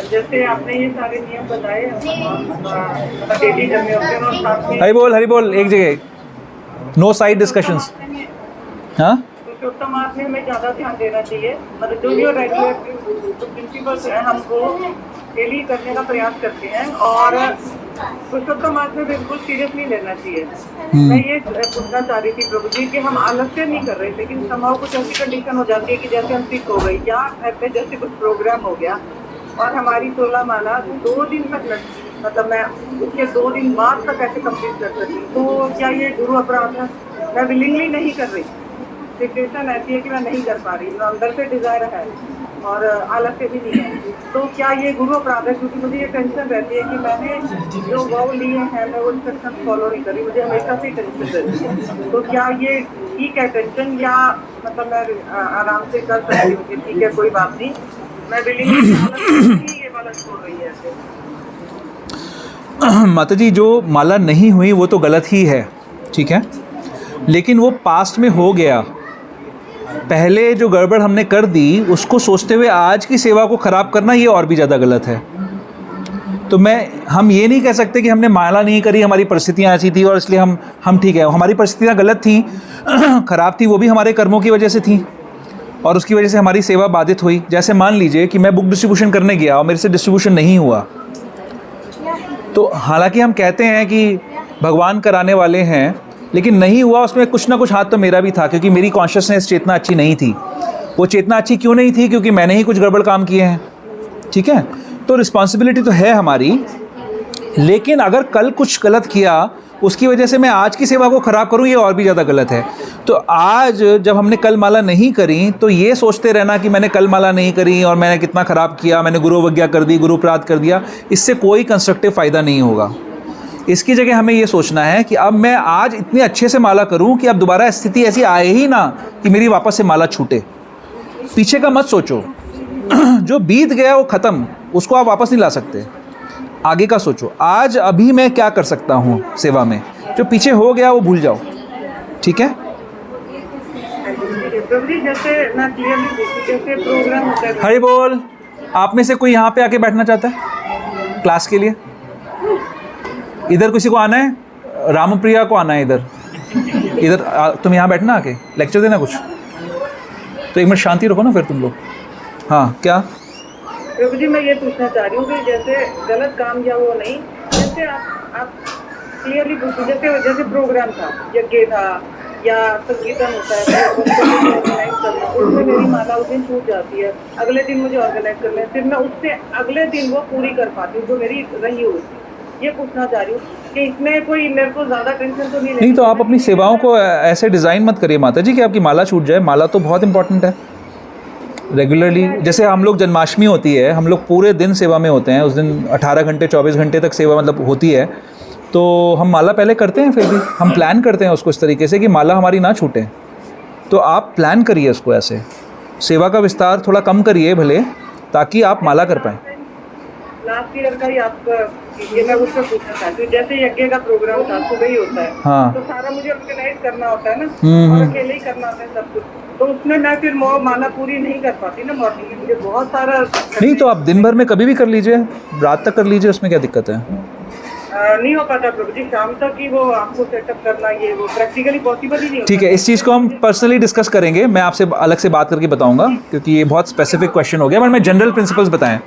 जैसे आपने ये सारे नियम बताए डेली करने होते हैं और साथ में हरि बोल एक जगह, नो साइड डिस्कशंस। हाँ, पुरुषोत्तम आत्मा में ज़्यादा ध्यान देना चाहिए, मतलब जो भी रेगुलर प्रिंसिपल्स हैं हमको डेली करने का प्रयास करते हैं, और पुरुषोत्तम आत्मा बिल्कुल सीरियस नहीं लेना चाहिए। मैं ये पूछना चाह रही थी प्रभु जी कि हम अलग से नहीं कर रहे, लेकिन समाव कुछ ऐसी कंडीशन हो जाती है कि जैसे हम सिक हो गई या घर पे जैसे कुछ प्रोग्राम हो गया और हमारी 16 माला 2 दिन तक लगी, मतलब मैं उसके 2 दिन बाद तक ऐसे कंप्लीट कर सकती, तो क्या ये गुरु अपराध है? मैं विलिंगली नहीं कर रही, सिचुएशन ऐसी है कि मैं नहीं कर पा रही, मैं अंदर से डिज़ायर है और आलस से भी नहीं है, तो क्या ये गुरु अपराध है? क्योंकि मुझे ये टेंशन रहती है कि मैंने जो वाव लिए हैं मैं वो इंस्ट्रक्शन फॉलो नहीं करी, मुझे हमेशा से टेंशन रहती है। तो क्या ये ठीक है टेंशन, या मतलब मैं आराम से कर सकती हूँ कि ठीक है कोई बात नहीं, मैं विलिंगली ये वाला छोड़ रही है ऐसे? माता जी जो माला नहीं हुई वो तो गलत ही है, ठीक है, लेकिन वो पास्ट में हो गया। पहले जो गड़बड़ हमने कर दी उसको सोचते हुए आज की सेवा को ख़राब करना ये और भी ज़्यादा गलत है। तो हम ये नहीं कह सकते कि हमने माला नहीं करी, हमारी परिस्थितियाँ ऐसी थी और इसलिए हम ठीक है। हमारी परिस्थितियाँ गलत थी, ख़राब थी, वो भी हमारे कर्मों की वजह से थी और उसकी वजह से हमारी सेवा बाधित हुई। जैसे मान लीजिए कि मैं बुक डिस्ट्रीब्यूशन करने गया और मेरे से डिस्ट्रीब्यूशन नहीं हुआ, तो हालांकि हम कहते हैं कि भगवान कराने वाले हैं, लेकिन नहीं हुआ उसमें कुछ ना कुछ हाथ तो मेरा भी था, क्योंकि मेरी कॉन्शियसनेस चेतना अच्छी नहीं थी। वो चेतना अच्छी क्यों नहीं थी? क्योंकि मैंने ही कुछ गड़बड़ काम किए हैं। ठीक है, तो रिस्पॉन्सिबिलिटी तो है हमारी, लेकिन अगर कल कुछ गलत किया उसकी वजह से मैं आज की सेवा को ख़राब करूं, ये और भी ज़्यादा गलत है। तो आज जब हमने कल माला नहीं करी, तो ये सोचते रहना कि मैंने कल माला नहीं करी और मैंने कितना ख़राब किया, मैंने गुरु अवज्ञा कर दी, गुरु अपराध कर दिया, इससे कोई कंस्ट्रक्टिव फ़ायदा नहीं होगा। इसकी जगह हमें ये सोचना है कि अब मैं आज इतने अच्छे से माला करूं कि अब दोबारा स्थिति ऐसी आए ही ना कि मेरी वापस से माला छूटे। पीछे का मत सोचो, जो बीत गया वो ख़त्म, उसको आप वापस नहीं ला सकते। आगे का सोचो, आज अभी मैं क्या कर सकता हूँ सेवा में, जो पीछे हो गया वो भूल जाओ। ठीक है, हरि बोल। आप में से कोई यहाँ पे आके बैठना चाहता है क्लास के लिए? इधर किसी को आना है? रामप्रिया को आना है इधर। तुम यहाँ बैठना आके लेक्चर देना कुछ। तो एक मिनट शांति रखो ना फिर तुम लोग। हाँ, क्या प्रभु जी, मैं ये पूछना चाह रही हूँ कि जैसे गलत काम या वो नहीं, जैसे आप क्लियरली पूछो, जैसे प्रोग्राम था, यज्ञ था या संकीर्तन होता है, ऑर्गेनाइज करना, उसमें मेरी माला उस दिन छूट जाती है, अगले दिन मुझे ऑर्गेनाइज करना है, फिर मैं उससे अगले दिन वो पूरी कर पाती हूँ जो मेरी रही हुई। ये पूछना चाह रही हूँ कि इसमें कोई मेरे को ज़्यादा टेंशन तो नहीं तो आप अपनी सेवाओं को ऐसे डिज़ाइन मत करिए माता जी कि आपकी माला छूट जाए। माला तो बहुत इंपॉर्टेंट है। रेगुलरली जैसे हम लोग जन्माष्टमी होती है, हम लोग पूरे दिन सेवा में होते हैं, उस दिन 18 घंटे 24 घंटे तक सेवा मतलब होती है, तो हम माला पहले करते हैं, फिर भी हम प्लान करते हैं उसको इस तरीके से कि माला हमारी ना छूटे। तो आप प्लान करिए उसको ऐसे, सेवा का विस्तार थोड़ा कम करिए भले, ताकि आप माला कर पाएँ। लास्ट ईयर का ही आपका ये मैं उससे पूछना चाहती हूँ, जैसे यज्ञ का प्रोग्राम था, सुबह ही होता है, हाँ, तो सारा मुझे ऑर्गेनाइज करना होता है ना, और अकेले ही करना होता है सब कुछ, तो उसमें मैं फिर माला पूरी नहीं कर पाती ना मॉर्निंग में, मुझे बहुत सारा नहीं तो आप दिन भर में कभी भी कर लीजिए, रात तक कर लीजिए, उसमें क्या दिक्कत है? नहीं हो पाता प्रभु जी, शाम तक ही वो आपको सेटअप करना, ये वो प्रैक्टिकली पॉसिबल ही नहीं होता। ठीक है, इस चीज़ को हम पर्सनली डिस्कस करेंगे, मैं आपसे अलग से बात करके बताऊंगा, क्योंकि ये बहुत स्पेसिफिक क्वेश्चन हो गया, बट मैं जनरल प्रिंसिपल्स बताएं।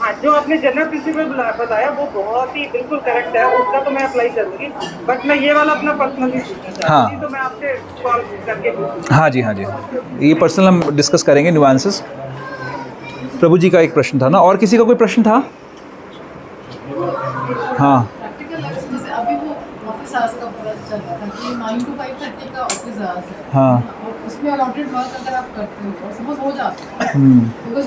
हाँ, जो आपने जनरल प्रिंसिपल बताया वो बहुत ही बिल्कुल करेक्ट है, उसका तो मैं अप्लाई करूँगी, बट मैं ये वाला अपना पर्सनली पूछना चाहती हूँ, तो मैं आपसे कॉल करके पूछूँगी। हाँ जी, हाँ जी, ये पर्सनल हम डिस्कस करेंगे न्यूआंसेस। प्रभु जी का एक प्रश्न था ना, और किसी का कोई प्रश्न था? हाँ, प्रैक्टिकल लाइफ जैसे अभी वो ऑफिस आवर्स का पूरा चल रहा था कि 9 to 5:30 का ऑफिस आवर्स है, हाँ, और उसमें अलॉटेड वर्क अगर आप करते हो और सपोज हो जाता है, because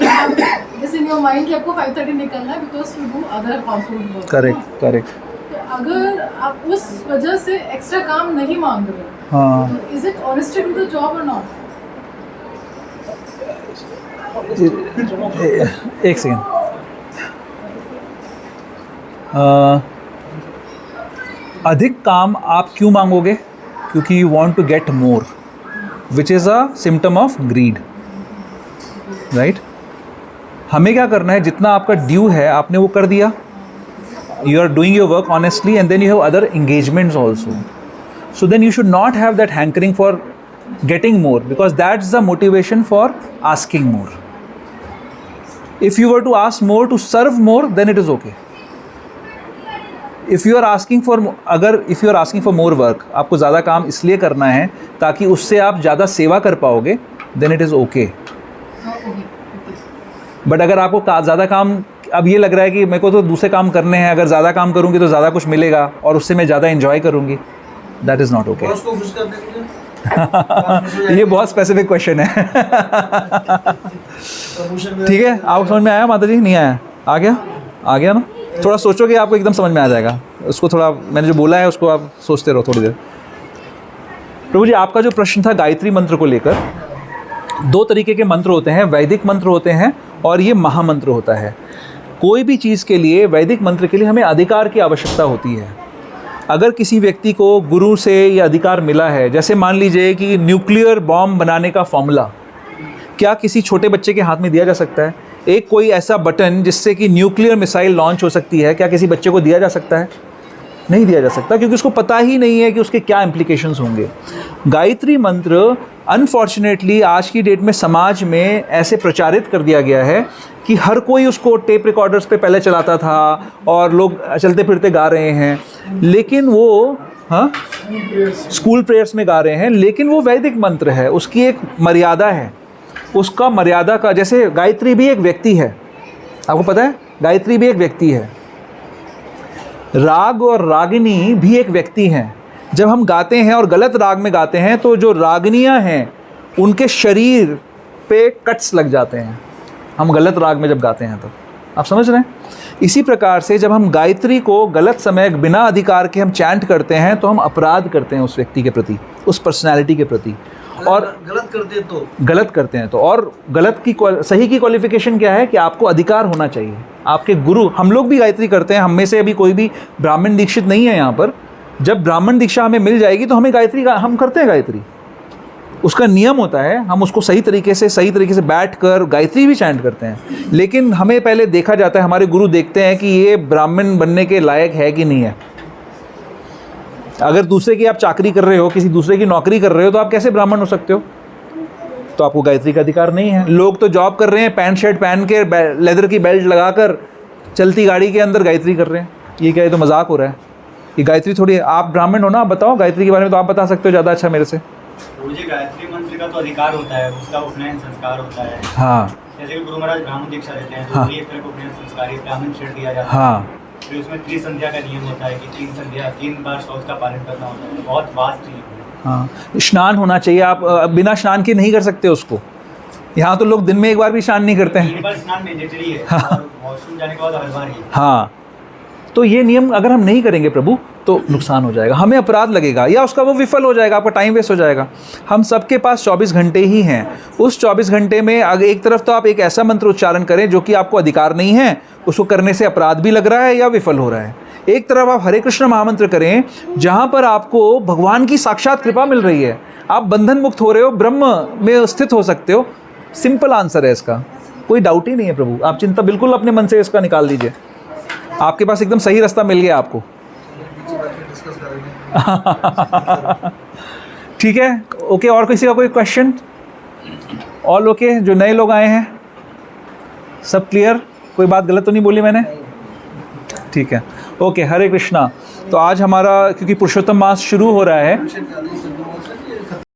this in your mind कि आपको 5:30 निकलना है because to do other household work. Correct correct. तो अगर आप उस वजह से एक्स्ट्रा काम नहीं मांग रहे हो, हाँ, तो is it honesty to the job और नॉट? एक सेकेंड, अधिक काम आप क्यों मांगोगे? क्योंकि you want to get more, which is a symptom of greed, right? हमें क्या करना है, जितना आपका ड्यू है आपने वो कर दिया, you are doing your work honestly, and then you have other engagements also, so then you should not have that hankering for getting more, because that's the motivation for asking more. If you were to ask more to serve more, then it is okay. If you are asking for if you are asking for more work, आपको ज़्यादा काम इसलिए करना है ताकि उससे आप ज़्यादा सेवा कर पाओगे, then it is okay. But अगर आपको ज़्यादा काम, अब ये लग रहा है कि मेरे को तो दूसरे काम करने हैं, अगर ज़्यादा काम करूँगी तो ज़्यादा कुछ मिलेगा और उससे मैं ज़्यादा एंजॉय करूँगी, that is not okay. उसको खुश कर देंगे। ये बहुत स्पेसिफिक क्वेश्चन है। ठीक है, आपको समझ में आया माता जी? नहीं आया? आ गया ना? थोड़ा सोचोगे आपको एकदम समझ में आ जाएगा। उसको थोड़ा, मैंने जो बोला है उसको आप सोचते रहो थोड़ी देर। प्रभु जी, आपका जो प्रश्न था गायत्री मंत्र को लेकर, 2 तरीके के मंत्र होते हैं, वैदिक मंत्र होते हैं और ये महामंत्र होता है। कोई भी चीज़ के लिए, वैदिक मंत्र के लिए हमें अधिकार की आवश्यकता होती है। अगर किसी व्यक्ति को गुरु से ये अधिकार मिला है, जैसे मान लीजिए कि न्यूक्लियर बॉम्ब बनाने का फॉर्मूला क्या किसी छोटे बच्चे के हाथ में दिया जा सकता है? एक कोई ऐसा बटन जिससे कि न्यूक्लियर मिसाइल लॉन्च हो सकती है, क्या किसी बच्चे को दिया जा सकता है? नहीं दिया जा सकता, क्योंकि उसको पता ही नहीं है कि उसके क्या इम्प्लीकेशंस होंगे। गायत्री मंत्र अनफॉर्चुनेटली आज की डेट में समाज में ऐसे प्रचारित कर दिया गया है कि हर कोई उसको टेप रिकॉर्डर्स पे पहले चलाता था और लोग चलते फिरते गा रहे हैं, लेकिन वो स्कूल प्रेयर्स में गा रहे हैं, लेकिन वो वैदिक मंत्र है, उसकी एक मर्यादा है। उसका मर्यादा का, जैसे गायत्री भी एक व्यक्ति है, आपको पता है गायत्री भी एक व्यक्ति है, राग और रागिनी भी एक व्यक्ति हैं। जब हम गाते हैं और गलत राग में गाते हैं तो जो रागनियाँ हैं उनके शरीर पे कट्स लग जाते हैं, हम गलत राग में जब गाते हैं तो। आप समझ रहे हैं? इसी प्रकार से जब हम गायत्री को गलत समय बिना अधिकार के हम चैंट करते हैं तो हम अपराध करते हैं उस व्यक्ति के प्रति, उस पर्सनैलिटी के प्रति। और गलत करते हैं तो और गलत की सही की क्वालिफिकेशन क्या है कि आपको अधिकार होना चाहिए। आपके गुरु, हम लोग भी गायत्री करते हैं, हम में से अभी कोई भी ब्राह्मण दीक्षित नहीं है यहाँ पर। जब ब्राह्मण दीक्षा हमें मिल जाएगी तो हमें गायत्री हम करते हैं गायत्री, उसका नियम होता है, हम उसको सही तरीके से बैठ कर गायत्री भी चैंट करते हैं। लेकिन हमें पहले देखा जाता है, हमारे गुरु देखते हैं कि ये ब्राह्मण बनने के लायक है कि नहीं है। अगर दूसरे की आप चाकरी कर रहे हो, किसी दूसरे की नौकरी कर रहे हो, तो आप कैसे ब्राह्मण हो सकते हो? तो आपको गायत्री का अधिकार नहीं है। लोग तो जॉब कर रहे हैं, पैंट शर्ट पहन के लेदर की बेल्ट लगाकर चलती गाड़ी के अंदर गायत्री कर रहे हैं। ये क्या है? तो मजाक हो रहा है। ये गायत्री थोड़ी है। आप ब्राह्मण हो ना, आप बताओ गायत्री के बारे में, तो आप बता सकते हो ज़्यादा अच्छा मेरे से। मुझे गायत्री मंत्र का तो अधिकार होता है, उसका उपनयन संस्कार होता है। हाँ, जैसे कि गुरु महाराज ब्राह्मण दीक्षा देते हैं तो हाँ, एक तरह का उपनयन संस्कार एक ब्राह्मण शिर दिया जाता है। हाँ, फिर उसमें त्रिसंध्या का नियम होता है कि 3 बार शौच का पालन करना होता है। बहुत वास्ट नियम है। हाँ, स्नान होना चाहिए। आप बिना स्नान के नहीं कर सकते उसको। यहाँ तो लोग दिन में एक बार भी स्नान नहीं करते हैं। 3 बार स्नान मैंडेटरी है और वॉशरूम जाने के बाद हर बार ही। हाँ, तो ये नियम अगर हम नहीं करेंगे प्रभु तो नुकसान हो जाएगा, हमें अपराध लगेगा या उसका वो विफल हो जाएगा, आपका टाइम वेस्ट हो जाएगा। हम सबके पास 24 घंटे ही हैं। उस 24 घंटे में अगर एक तरफ तो आप एक ऐसा मंत्र उच्चारण करें जो कि आपको अधिकार नहीं है, उसको करने से अपराध भी लग रहा है या विफल हो रहा है। एक तरफ आप हरे कृष्ण महामंत्र करें जहाँ पर आपको भगवान की साक्षात कृपा मिल रही है, आप बंधन मुक्त हो रहे हो, ब्रह्म में स्थित हो सकते हो। सिंपल आंसर है इसका, कोई डाउट ही नहीं है प्रभु। आप चिंता बिल्कुल अपने मन से इसका निकाल दीजिए, आपके पास एकदम सही रास्ता मिल गया आपको। ठीक है, ओके। और किसी का कोई क्वेश्चन? All okay? जो नए लोग आए हैं सब क्लियर? कोई बात गलत तो नहीं बोली मैंने? ठीक है, ओके। हरे कृष्णा। तो आज हमारा, क्योंकि पुरुषोत्तम मास शुरू हो रहा है,